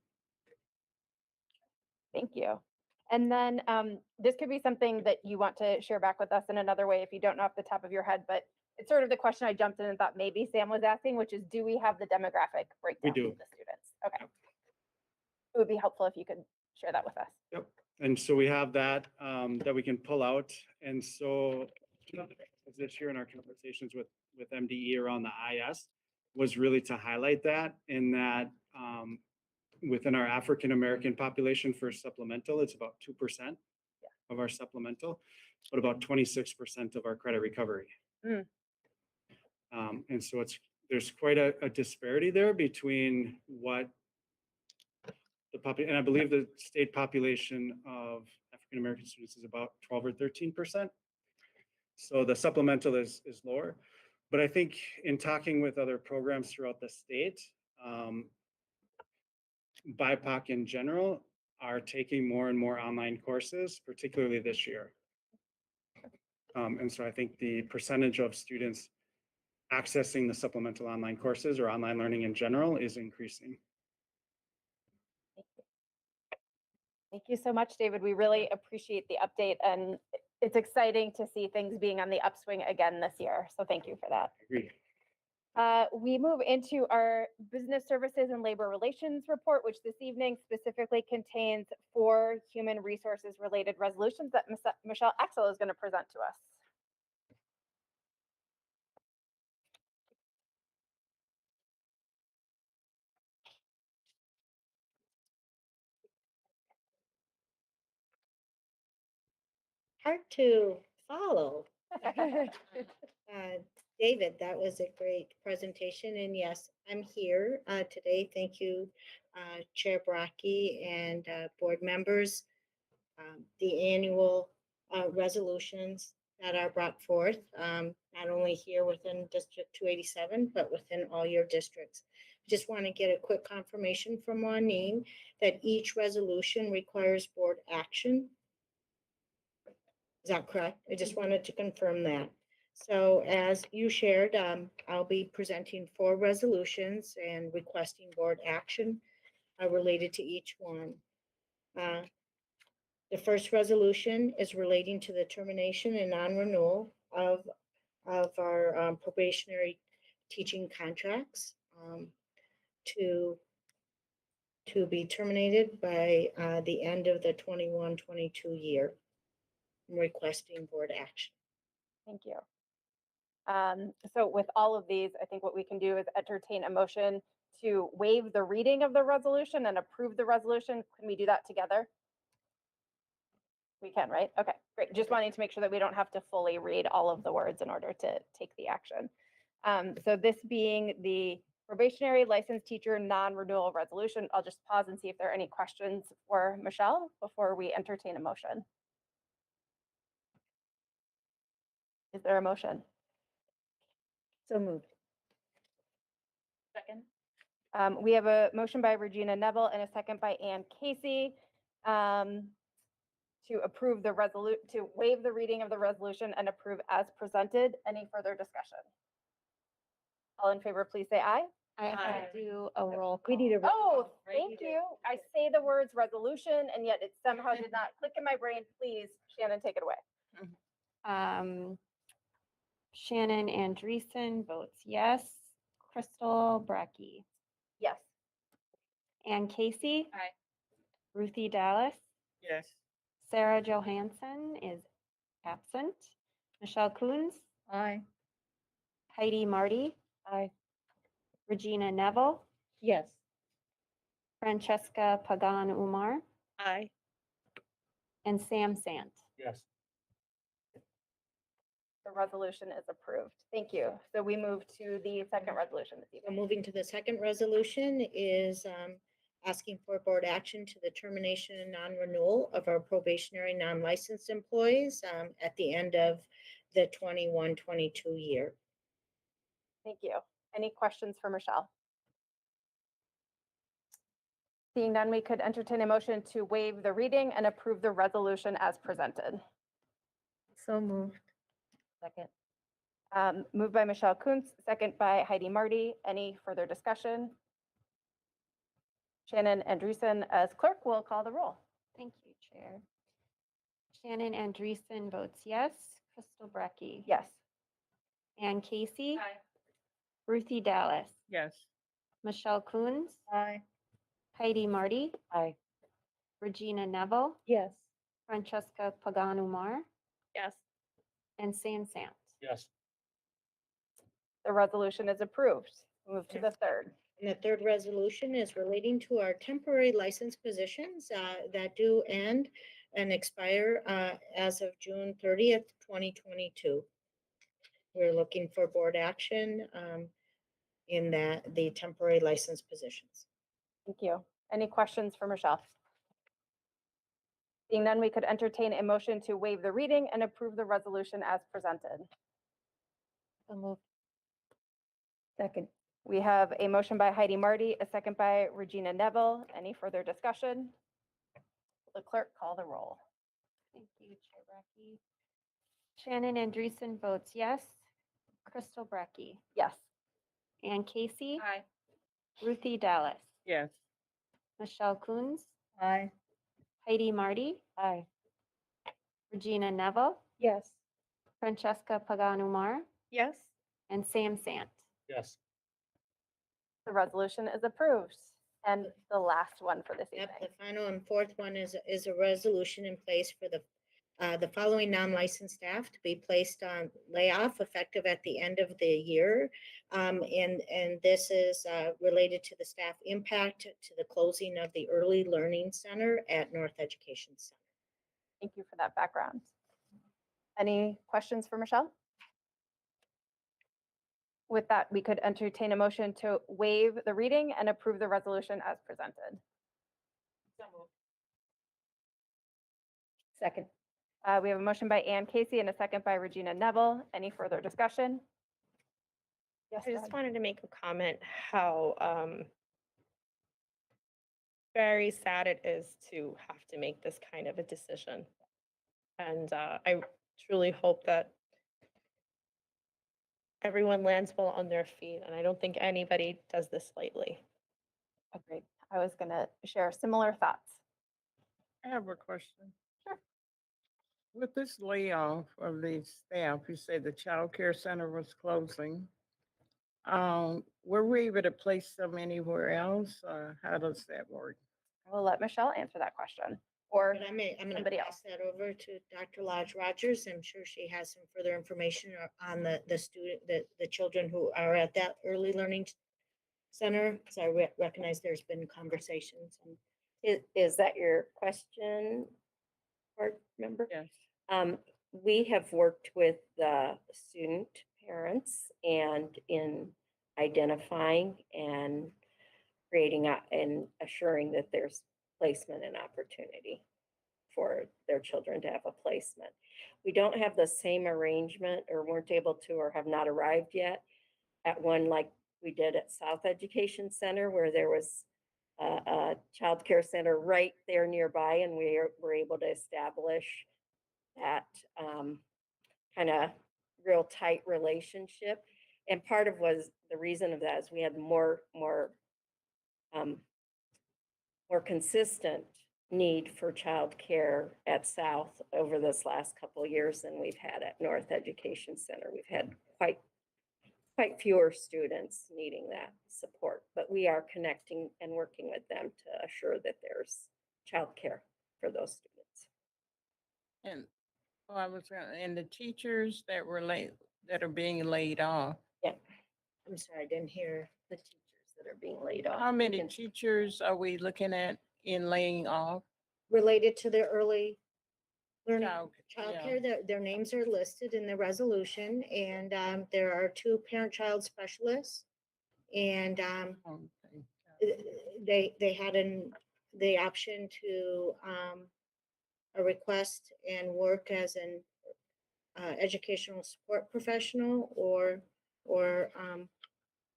Thank you. And then this could be something that you want to share back with us in another way if you don't know off the top of your head, but it's sort of the question I jumped in and thought maybe Sam was asking, which is, do we have the demographic breakdown do. of the students? Okay. It would be helpful if you could share that with us. Yep. And so we have that, that we can pull out. And so this year in our conversations with MDE around the IS was really to highlight that, in that within our African-American population for supplemental, it's about 2% of our supplemental, but about 26% of our credit recovery. And so there's quite a disparity there between what and I believe the state population of African-American students is about 12 or 13%. So the supplemental is lower. But I think in talking with other programs throughout the state, BIPOC in general are taking more and more online courses, particularly this year. And so I think the percentage of students accessing the supplemental online courses or online learning in general is increasing. Thank you so much, David. We really appreciate the update, and it's exciting to see things being on the upswing again this year. So thank you for that. Agreed. We move into our business services and labor relations report, which this evening specifically contains 4 human resources related resolutions that Michelle Axel is going to present to us. Hard to follow. David, that was a great presentation. And yes, I'm here today. Thank you, Chair Brockie and board members. The annual resolutions that are brought forth, not only here within District 287, but within all your districts. Just want to get a quick confirmation from Juanine that each resolution requires board action. Is that correct? I just wanted to confirm that. So as you shared, I'll be presenting 4 resolutions and requesting board action related to each one. The first resolution is relating to the termination and non-renewal of our probationary teaching contracts to be terminated by the end of the 21-22 year. I'm requesting board action. Thank you. So with all of these, I think what we can do is entertain a motion to waive the reading of the resolution and approve the resolution. Can we do that together? We can, right? Okay, great. Just wanting to make sure that we don't have to fully read all of the words in order to take the action. So this being the probationary licensed teacher non-renewal resolution, I'll just pause and see if there are any questions for Michelle before we entertain a motion. Is there a motion? So moved. Second. We have a motion by Regina Neville and a second by Ann Casey to approve the to waive the reading of the resolution and approve as presented. Any further discussion? All in favor, please say aye. I have Aye. to do a roll call. We need a roll Oh, call. thank you. I say the words resolution and yet it somehow did not click in my brain. Please, Shannon, take it away. Shannon Andreessen votes yes. Crystal Brackey. Yes. Ann Casey. Aye. Ruthie Dallas. Yes. Sarah Johansson is absent. Michelle Coons. Aye. Heidi Marty. Aye. Regina Neville. Yes. Francesca Pagan Umar. Aye. And Sam Sant. Yes. The resolution is approved. Thank you. So we move to the second resolution this So evening. moving to the second resolution is asking for board action to the termination and non-renewal of our probationary non-licensed employees at the end of the 21-22 year. Thank you. Any questions for Michelle? Seeing none, we could entertain a motion to waive the reading and approve the resolution as presented. So moved. Second. Moved by Michelle Kuntz, second by Heidi Marty. Any further discussion? Shannon Andreessen as clerk will call the roll. Thank you, Chair. Shannon Andreessen votes yes. Crystal Brackey. Yes. Ann Casey. Ruthie Dallas. Yes. Michelle Coons. Aye. Heidi Marty. Aye. Regina Neville. Yes. Francesca Pagan Umar. Yes. And Sam Sant. Yes. The resolution is approved. Move to the third. And the third resolution is relating to our temporary license positions that do end and expire as of June 30th, 2022. We're looking for board action in the temporary license positions. Thank you. Any questions for Michelle? Seeing none, we could entertain a motion to waive the reading and approve the resolution as presented. So moved. Second. We have a motion by Heidi Marty, a second by Regina Neville. Any further discussion? Will the clerk call the roll? Thank you, Chair Brackey. Shannon Andreessen votes yes. Crystal Brackey. Yes. Ann Casey. Aye. Ruthie Dallas. Yes. Michelle Coons. Aye. Heidi Marty. Aye. Regina Neville. Yes. Francesca Pagan Umar. Yes. And Sam Sant. Yes. The resolution is approved. And the last one for this Yep, evening. the final and fourth one is a resolution in place for the following non-licensed staff to be placed on layoff effective at the end of the year. And this is related to the staff impact to the closing of the Early Learning Center at North Education Center. Thank you for that background. Any questions for Michelle? With that, we could entertain a motion to waive the reading and approve the resolution as presented. Second. We have a motion by Ann Casey and a second by Regina Neville. Any further discussion? Yes, I go just ahead. wanted to make a comment how very sad it is to have to make this kind of a decision. And I truly hope that everyone lands well on their feet. And I don't think anybody does this lightly. Agreed. I was going to share similar thoughts. I have a question. With this layoff of the staff, you said the child care center was closing. Were we able to place them anywhere else? How does that work? I will let Michelle answer that question, or But I'm going to somebody pass else. that over to Dr. Lodge Rogers. I'm sure she has some further information on the student, the children who are at that early learning center. So I recognize there's been conversations and Is that your question, board member? Yes. We have worked with the student parents and in identifying and creating and assuring that there's placement and opportunity for their children to have a placement. We don't have the same arrangement or weren't able to or have not arrived yet at one like we did at South Education Center where there was a child care center right there nearby and we were able to establish that kind of real tight relationship. And part of was the reason of that is we had more consistent need for childcare at South over this last couple of years than we've had at North Education Center. We've had quite fewer students needing that support, but we are connecting and working with them to assure that there's childcare for those students. And and the teachers that were that are being laid off. Yeah. I'm sorry, I didn't hear. The teachers that are being laid off. How many teachers are we looking at in laying off? Related to the early learning yeah. childcare, their names are listed in the resolution, and there are 2 parent-child specialists, and Okay. they had the option to a request and work as an educational support professional or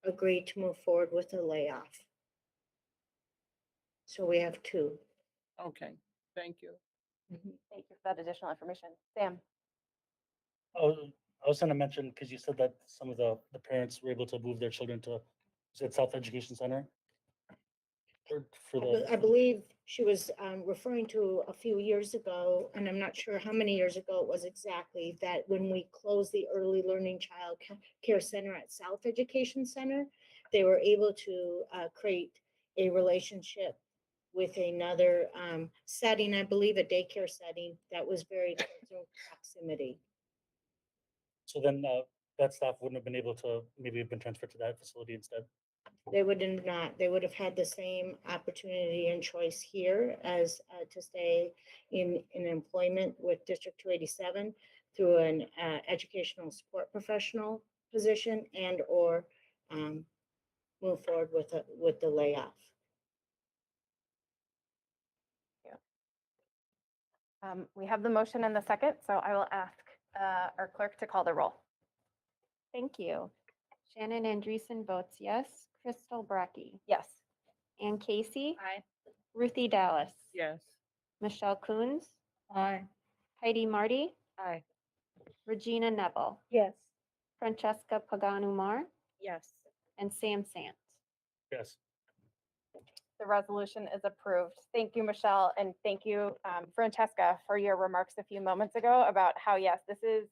agree to move forward with a layoff. So we have 2. Okay, thank you. Thank you for that additional information. Sam? I was gonna mention, because you said that some of the parents were able to move their children to, is it South Education Center? Or for I believe she was referring to a few years ago, and I'm not sure how many years ago it was exactly, that when we closed the early learning child care center at South Education Center, they were able to create a relationship with another setting, I believe a daycare setting that was very close in proximity. So then that staff wouldn't have been able to maybe have been transferred to that facility instead. They would not, they would have had the same opportunity and choice here as to stay in employment with District 287 through an educational support professional position and or move forward with the layoff. We have the motion and the second, so I will ask our clerk to call the roll. Thank you. Shannon Andreessen votes yes. Crystal Brackey. Yes. Ann Casey. Aye. Ruthie Dallas. Yes. Michelle Coons. Aye. Heidi Marty. Aye. Regina Neville. Yes. Francesca Paganumar. Yes. And Sam Sant. Yes. The resolution is approved. Thank you, Michelle, and thank you, Francesca, for your remarks a few moments ago about how, yes, this is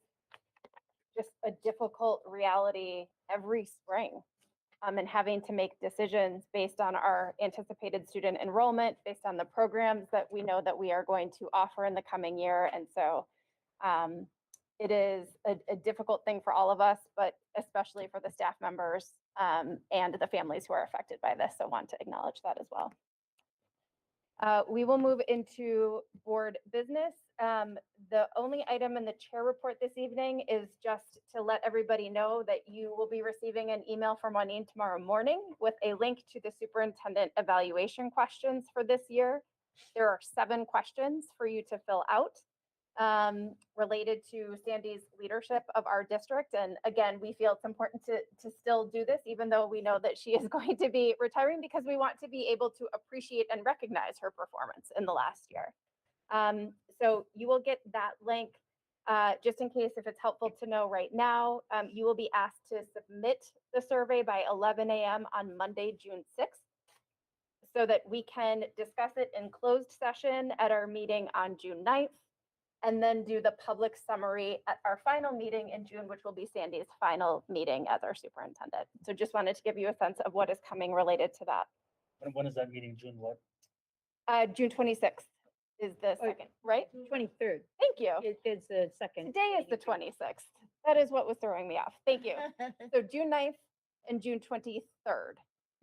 just a difficult reality every spring. And having to make decisions based on our anticipated student enrollment, based on the programs that we know that we are going to offer in the coming year. And so it is a difficult thing for all of us, but especially for the staff members and the families who are affected by this. So I want to acknowledge that as well. We will move into board business. The only item in the chair report this evening is just to let everybody know that you will be receiving an email from Juanine tomorrow morning with a link to the superintendent evaluation questions for this year. There are 7 questions for you to fill out related to Sandy's leadership of our district. And again, we feel it's important to still do this, even though we know that she is going to be retiring, because we want to be able to appreciate and recognize her performance in the last year. So you will get that link just in case, if it's helpful to know right now. You will be asked to submit the survey by 11 a.m. on Monday, June 6th, so that we can discuss it in closed session at our meeting on June 9th. and then do the public summary at our final meeting in June, which will be Sandy's final meeting as our superintendent. So just wanted to give you a sense of what is coming related to that. When is that meeting, June what? June 26th is the second, right? 23rd Thank you. is the second. Today is the 26th. That is what was throwing me off. Thank you. So June 9th and June 23rd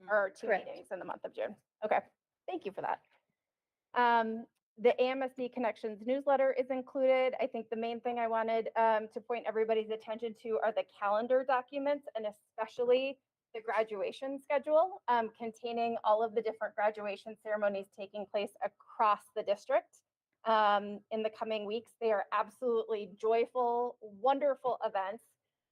are two Correct. meetings in the month of June. Okay, thank you for that. The AMSD Connections newsletter is included. I think the main thing I wanted to point everybody's attention to are the calendar documents, and especially the graduation schedule containing all of the different graduation ceremonies taking place across the district in the coming weeks. They are absolutely joyful, wonderful events.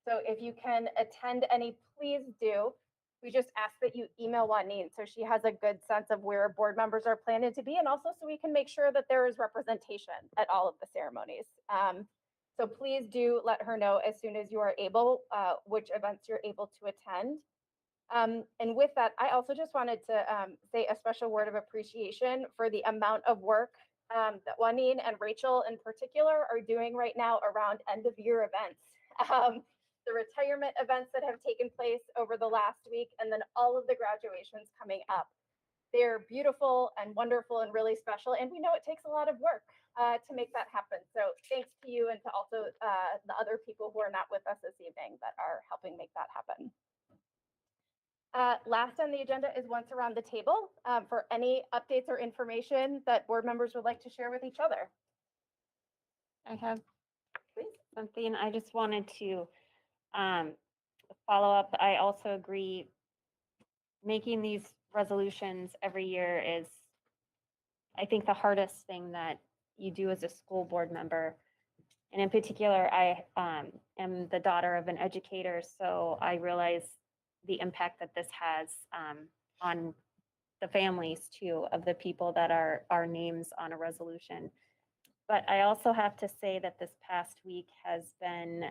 So if you can attend any, please do. We just ask that you email Juanine so she has a good sense of where board members are planning to be, and also so we can make sure that there is representation at all of the ceremonies. So please do let her know as soon as you are able, which events you're able to attend. And with that, I also just wanted to say a special word of appreciation for the amount of work that Juanine and Rachel in particular are doing right now around end of year events. The retirement events that have taken place over the last week, and then all of the graduations coming up. They're beautiful and wonderful and really special. And we know it takes a lot of work to make that happen. So thanks to you and to also the other people who are not with us this evening that are helping make that happen. Last on the agenda is once around the table for any updates or information that board members would like to share with each other. I have something I just wanted to follow up. I also agree making these resolutions every year is, I think, the hardest thing that you do as a school board member. And in particular, I am the daughter of an educator, so I realize the impact that this has on the families too of the people that are our names on a resolution. But I also have to say that this past week has been,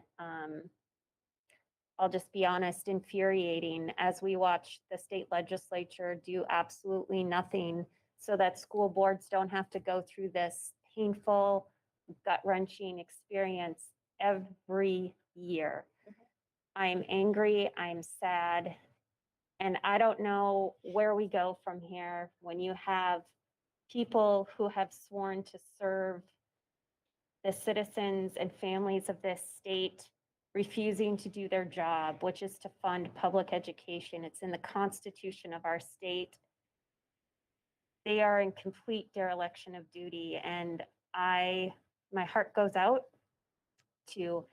I'll just be honest, infuriating as we watch the state legislature do absolutely nothing so that school boards don't have to go through this painful, gut-wrenching experience every year. I'm angry, I'm sad, and I don't know where we go from here when you have people who have sworn to serve the citizens and families of this state refusing to do their job, which is to fund public education. It's in the Constitution of our state. They are in complete dereliction of duty, and my heart goes out to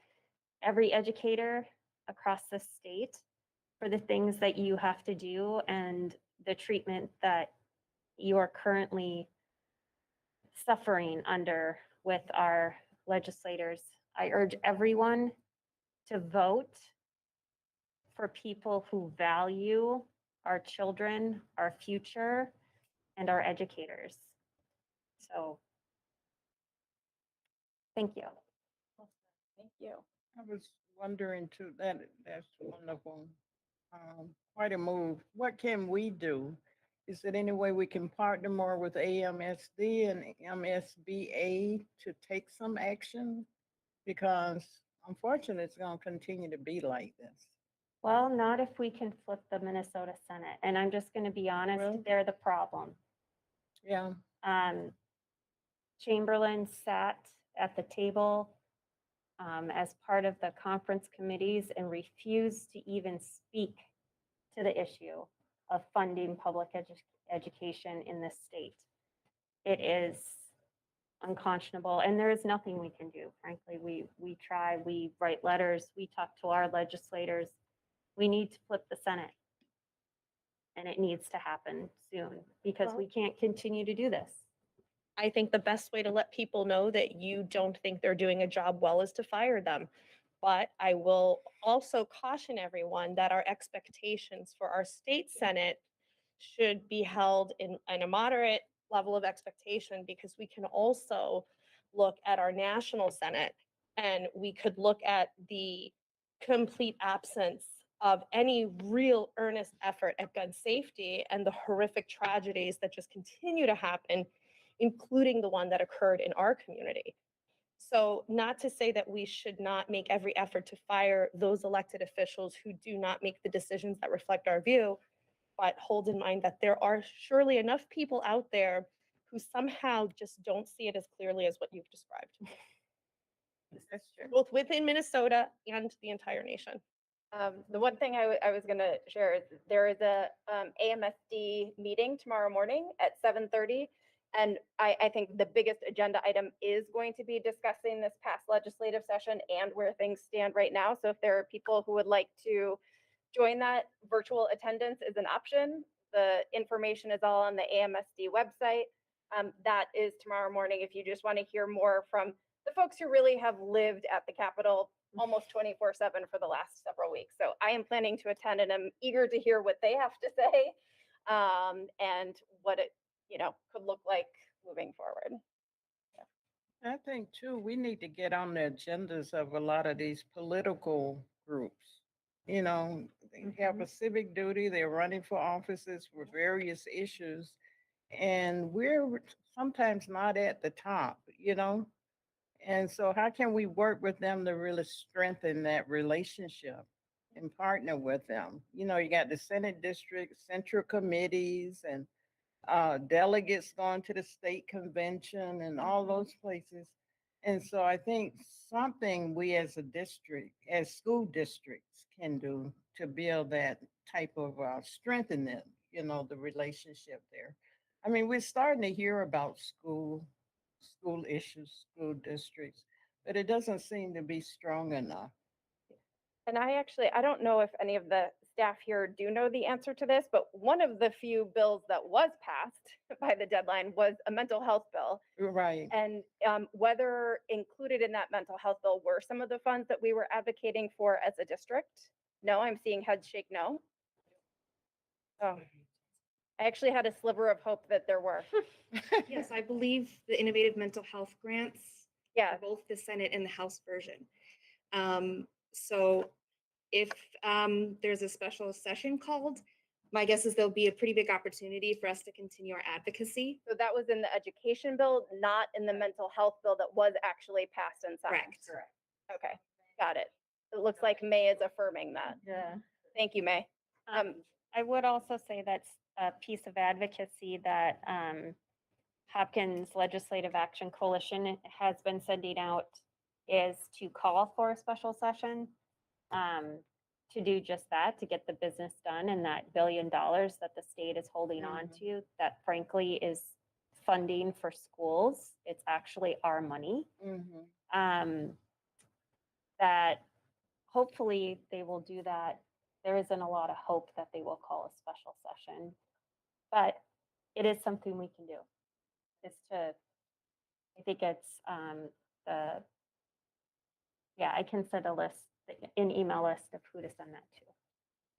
every educator across the state for the things that you have to do and the treatment that you are currently suffering under with our legislators. I urge everyone to vote for people who value our children, our future, and our educators. So, thank you. Thank you. I was wondering too, that's wonderful. Quite a move. What can we do? Is there any way we can partner more with AMSD and MSBA to take some action? Because unfortunately, it's going to continue to be like this. Well, not if we can flip the Minnesota Senate. And I'm just going to be honest, Really? they're the problem. Yeah. Chamberlain sat at the table as part of the conference committees and refused to even speak to the issue of funding public education in this state. It is unconscionable, and there is nothing we can do. Frankly, we try, we write letters, we talk to our legislators. We need to flip the Senate, and it needs to happen soon because we can't continue to do this. I think the best way to let people know that you don't think they're doing a job well is to fire them. But I will also caution everyone that our expectations for our state Senate should be held in a moderate level of expectation, because we can also look at our national Senate and we could look at the complete absence of any real earnest effort at gun safety and the horrific tragedies that just continue to happen, including the one that occurred in our community. So not to say that we should not make every effort to fire those elected officials who do not make the decisions that reflect our view, but hold in mind that there are surely enough people out there who somehow just don't see it as clearly as what you've described, That's true. both within Minnesota and the entire nation. The one thing I was gonna share is there is a AMSD meeting tomorrow morning at 7:30. And I think the biggest agenda item is going to be discussing this past legislative session and where things stand right now. So if there are people who would like to join that, virtual attendance is an option. The information is all on the AMSD website. That is tomorrow morning if you just want to hear more from the folks who really have lived at the Capitol almost 24/7 for the last several weeks. So I am planning to attend and I'm eager to hear what they have to say and what it could look like moving forward. I think too, we need to get on the agendas of a lot of these political groups. You know, they have a civic duty, they're running for offices for various issues. And we're sometimes not at the top, you know? And so how can we work with them to really strengthen that relationship and partner with them? You know, you got the Senate district, central committees and delegates going to the state convention and all those places. And so I think something we as a district, as school districts can do to build that type of strengthen it, you know, the relationship there. I mean, we're starting to hear about school issues, school districts, but it doesn't seem to be strong enough. And I don't know if any of the staff here do know the answer to this, but one of the few bills that was passed by the deadline was a mental health bill. Right. And whether included in that mental health bill were some of the funds that we were advocating for as a district. No, I'm seeing heads shake no. Oh, I actually had a sliver of hope that there were. Yes, I believe the innovative mental health grants Yeah. are both the Senate and the House version. So if there's a special session called, my guess is there'll be a pretty big opportunity for us to continue our advocacy. So that was in the education bill, not in the mental health bill that was actually passed and signed. Correct. Okay, got it. It looks like May is affirming that. Yeah. Thank you, May. I would also say that's a piece of advocacy that Hopkins Legislative Action Coalition has been sending out is to call for a special session to do just that, to get the business done and that $1 billion that the state is holding on to, that frankly is funding for schools. It's actually our money. That hopefully they will do that. There isn't a lot of hope that they will call a special session, but it is something we can do. I think it's I can send a list, an email list of who to send that to.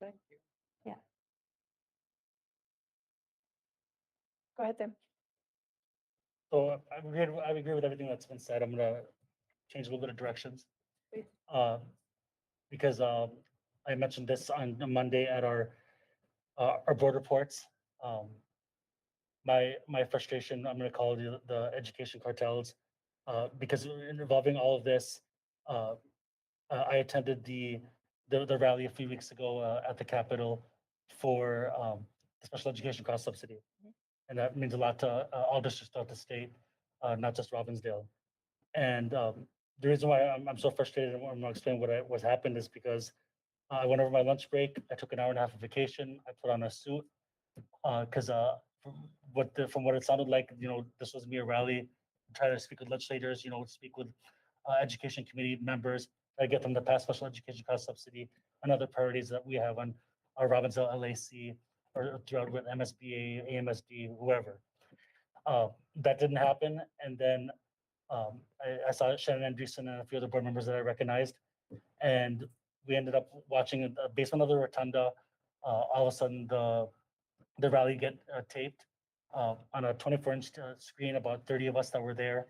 Thank you. Yeah. Go ahead, Tim. So I agree with everything that's been said. I'm gonna change a little bit of directions. Because I mentioned this on Monday at our board reports. My frustration, I'm gonna call it the education cartels, because involving all of this, I attended the rally a few weeks ago at the Capitol for the special education cost subsidy. And that means a lot to all districts throughout the state, not just Robbinsdale. And the reason why I'm so frustrated and I'm gonna explain what happened is because I went over my lunch break. I took an hour and a half of vacation. I put on a suit because from what it sounded like, you know, this was me a rally, try to speak with legislators, you know, speak with education committee members, try to get them to pass special education cost subsidy and other priorities that we have on our Robbinsdale LAC or throughout with MSBA, AMSD, whoever. That didn't happen, and then I saw Shannon Andreessen and a few other board members that I recognized, and we ended up watching a basement of the rotunda. All of a sudden, the rally get taped on a 24-inch screen. About 30 of us that were there.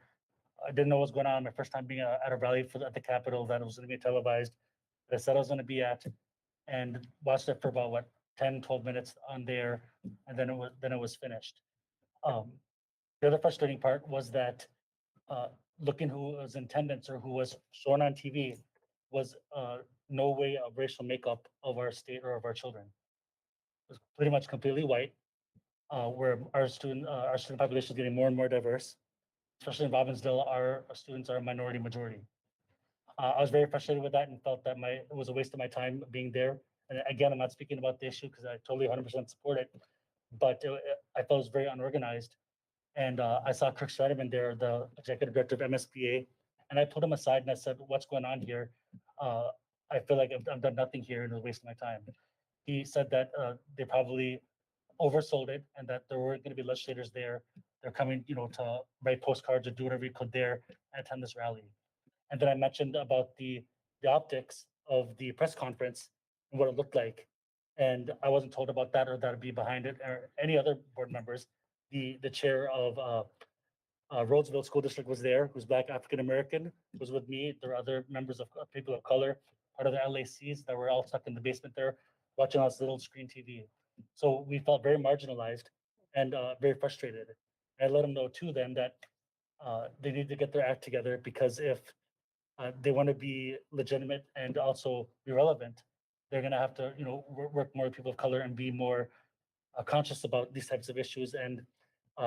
I didn't know what was going on. My first time being at a rally at the Capitol that was going to be televised. That I said I was going to be at, and watched it for about 10, 12 minutes on there, and then it was finished. The other frustrating part was that looking who was in attendance or who was shown on TV was no way of racial makeup of our state or of our children. It was pretty much completely white, where our student population is getting more and more diverse. Especially in Robbinsdale, our students are a minority majority. I was very frustrated with that and felt that it was a waste of my time being there. And again, I'm not speaking about the issue because I totally 100% support it, but I felt it was very unorganized. And I saw Kirk Striderman there, the executive director of MSBA, and I pulled him aside and I said, "What's going on here? I feel like I've done nothing here and it was a waste of my time." He said that they probably oversold it and that there weren't going to be legislators there. They're coming, to write postcards or do whatever you could there and attend this rally. And then I mentioned about the optics of the press conference and what it looked like. And I wasn't told about that or that would be behind it or any other board members. The chair of Rhodesville School District was there, who's Black African American, was with me. There were other members of people of color, part of the LACs that were all stuck in the basement there, watching us little screen TV. So we felt very marginalized and very frustrated. I let them know too then that they need to get their act together because if they want to be legitimate and also be relevant, they're going to have to, work more with people of color and be more conscious about these types of issues and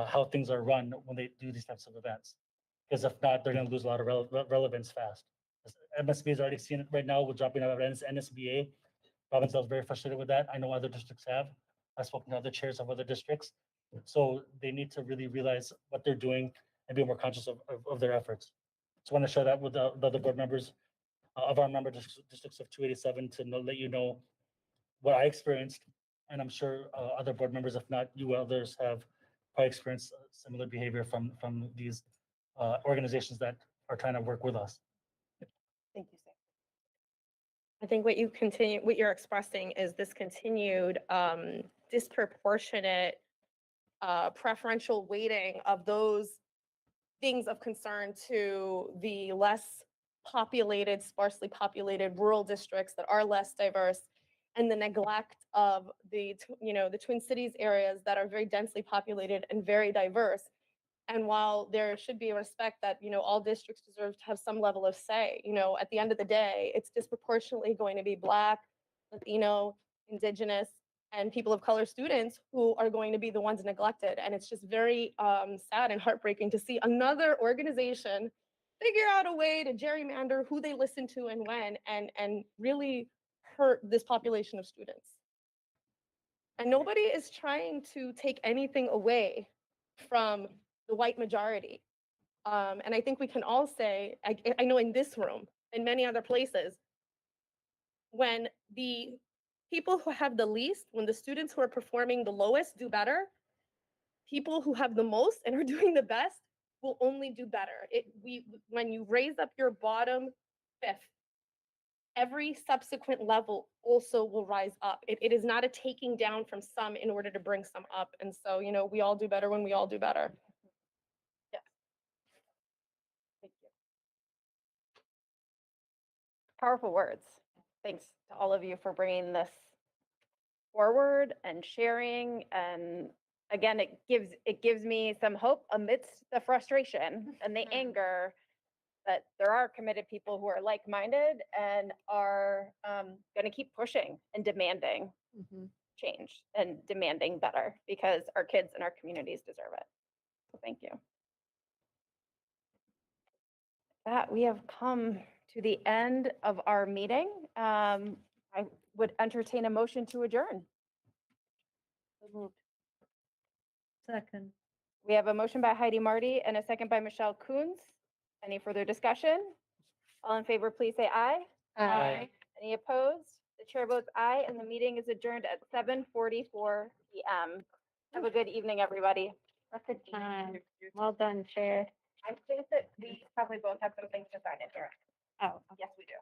how things are run when they do these types of events. Because if not, they're going to lose a lot of relevance fast. MSBA has already seen it right now with dropping out of NSBA. Robbinsdale is very frustrated with that. I know other districts have. I've spoken to other chairs of other districts. So they need to really realize what they're doing and be more conscious of their efforts. So I want to share that with the other board members of our member districts of 287 to let you know what I experienced. And I'm sure other board members, if not you others, have probably experienced similar behavior from these organizations that are trying to work with us. Thank you, Sam. I think what you're expressing is this continued disproportionate preferential weighting of those things of concern to the less populated, sparsely populated rural districts that are less diverse, and the neglect of the Twin Cities areas that are very densely populated and very diverse. And while there should be a respect that, all districts deserve to have some level of say, at the end of the day, it's disproportionately going to be Black, Latino, Indigenous, and people of color students who are going to be the ones neglected. And it's just very sad and heartbreaking to see another organization figure out a way to gerrymander who they listen to and when, and really hurt this population of students. And nobody is trying to take anything away from the white majority. And I think we can all say, I know in this room, in many other places, when the people who have the least, when the students who are performing the lowest do better, people who have the most and are doing the best will only do better. When you raise up your bottom fifth, every subsequent level also will rise up. It is not a taking down from some in order to bring some up. And so, we all do better when we all do better. Yeah. Thank you. Powerful words. Thanks to all of you for bringing this forward and sharing. And again, it gives me some hope amidst the frustration and the anger that there are committed people who are like-minded and are going to keep pushing and demanding change and demanding better because our kids and our communities deserve it. So thank you. That we have come to the end of our meeting. I would entertain a motion to adjourn. Second. We have a motion by Heidi Marty and a second by Michelle Coons. Any further discussion? All in favor, please say aye. Aye. Any opposed? The chair votes aye, and the meeting is adjourned at 7:44 p.m. Have a good evening, everybody. Record time. Well done, Chair. I think that we probably both have some things to sign in here. Oh, Yes, we do.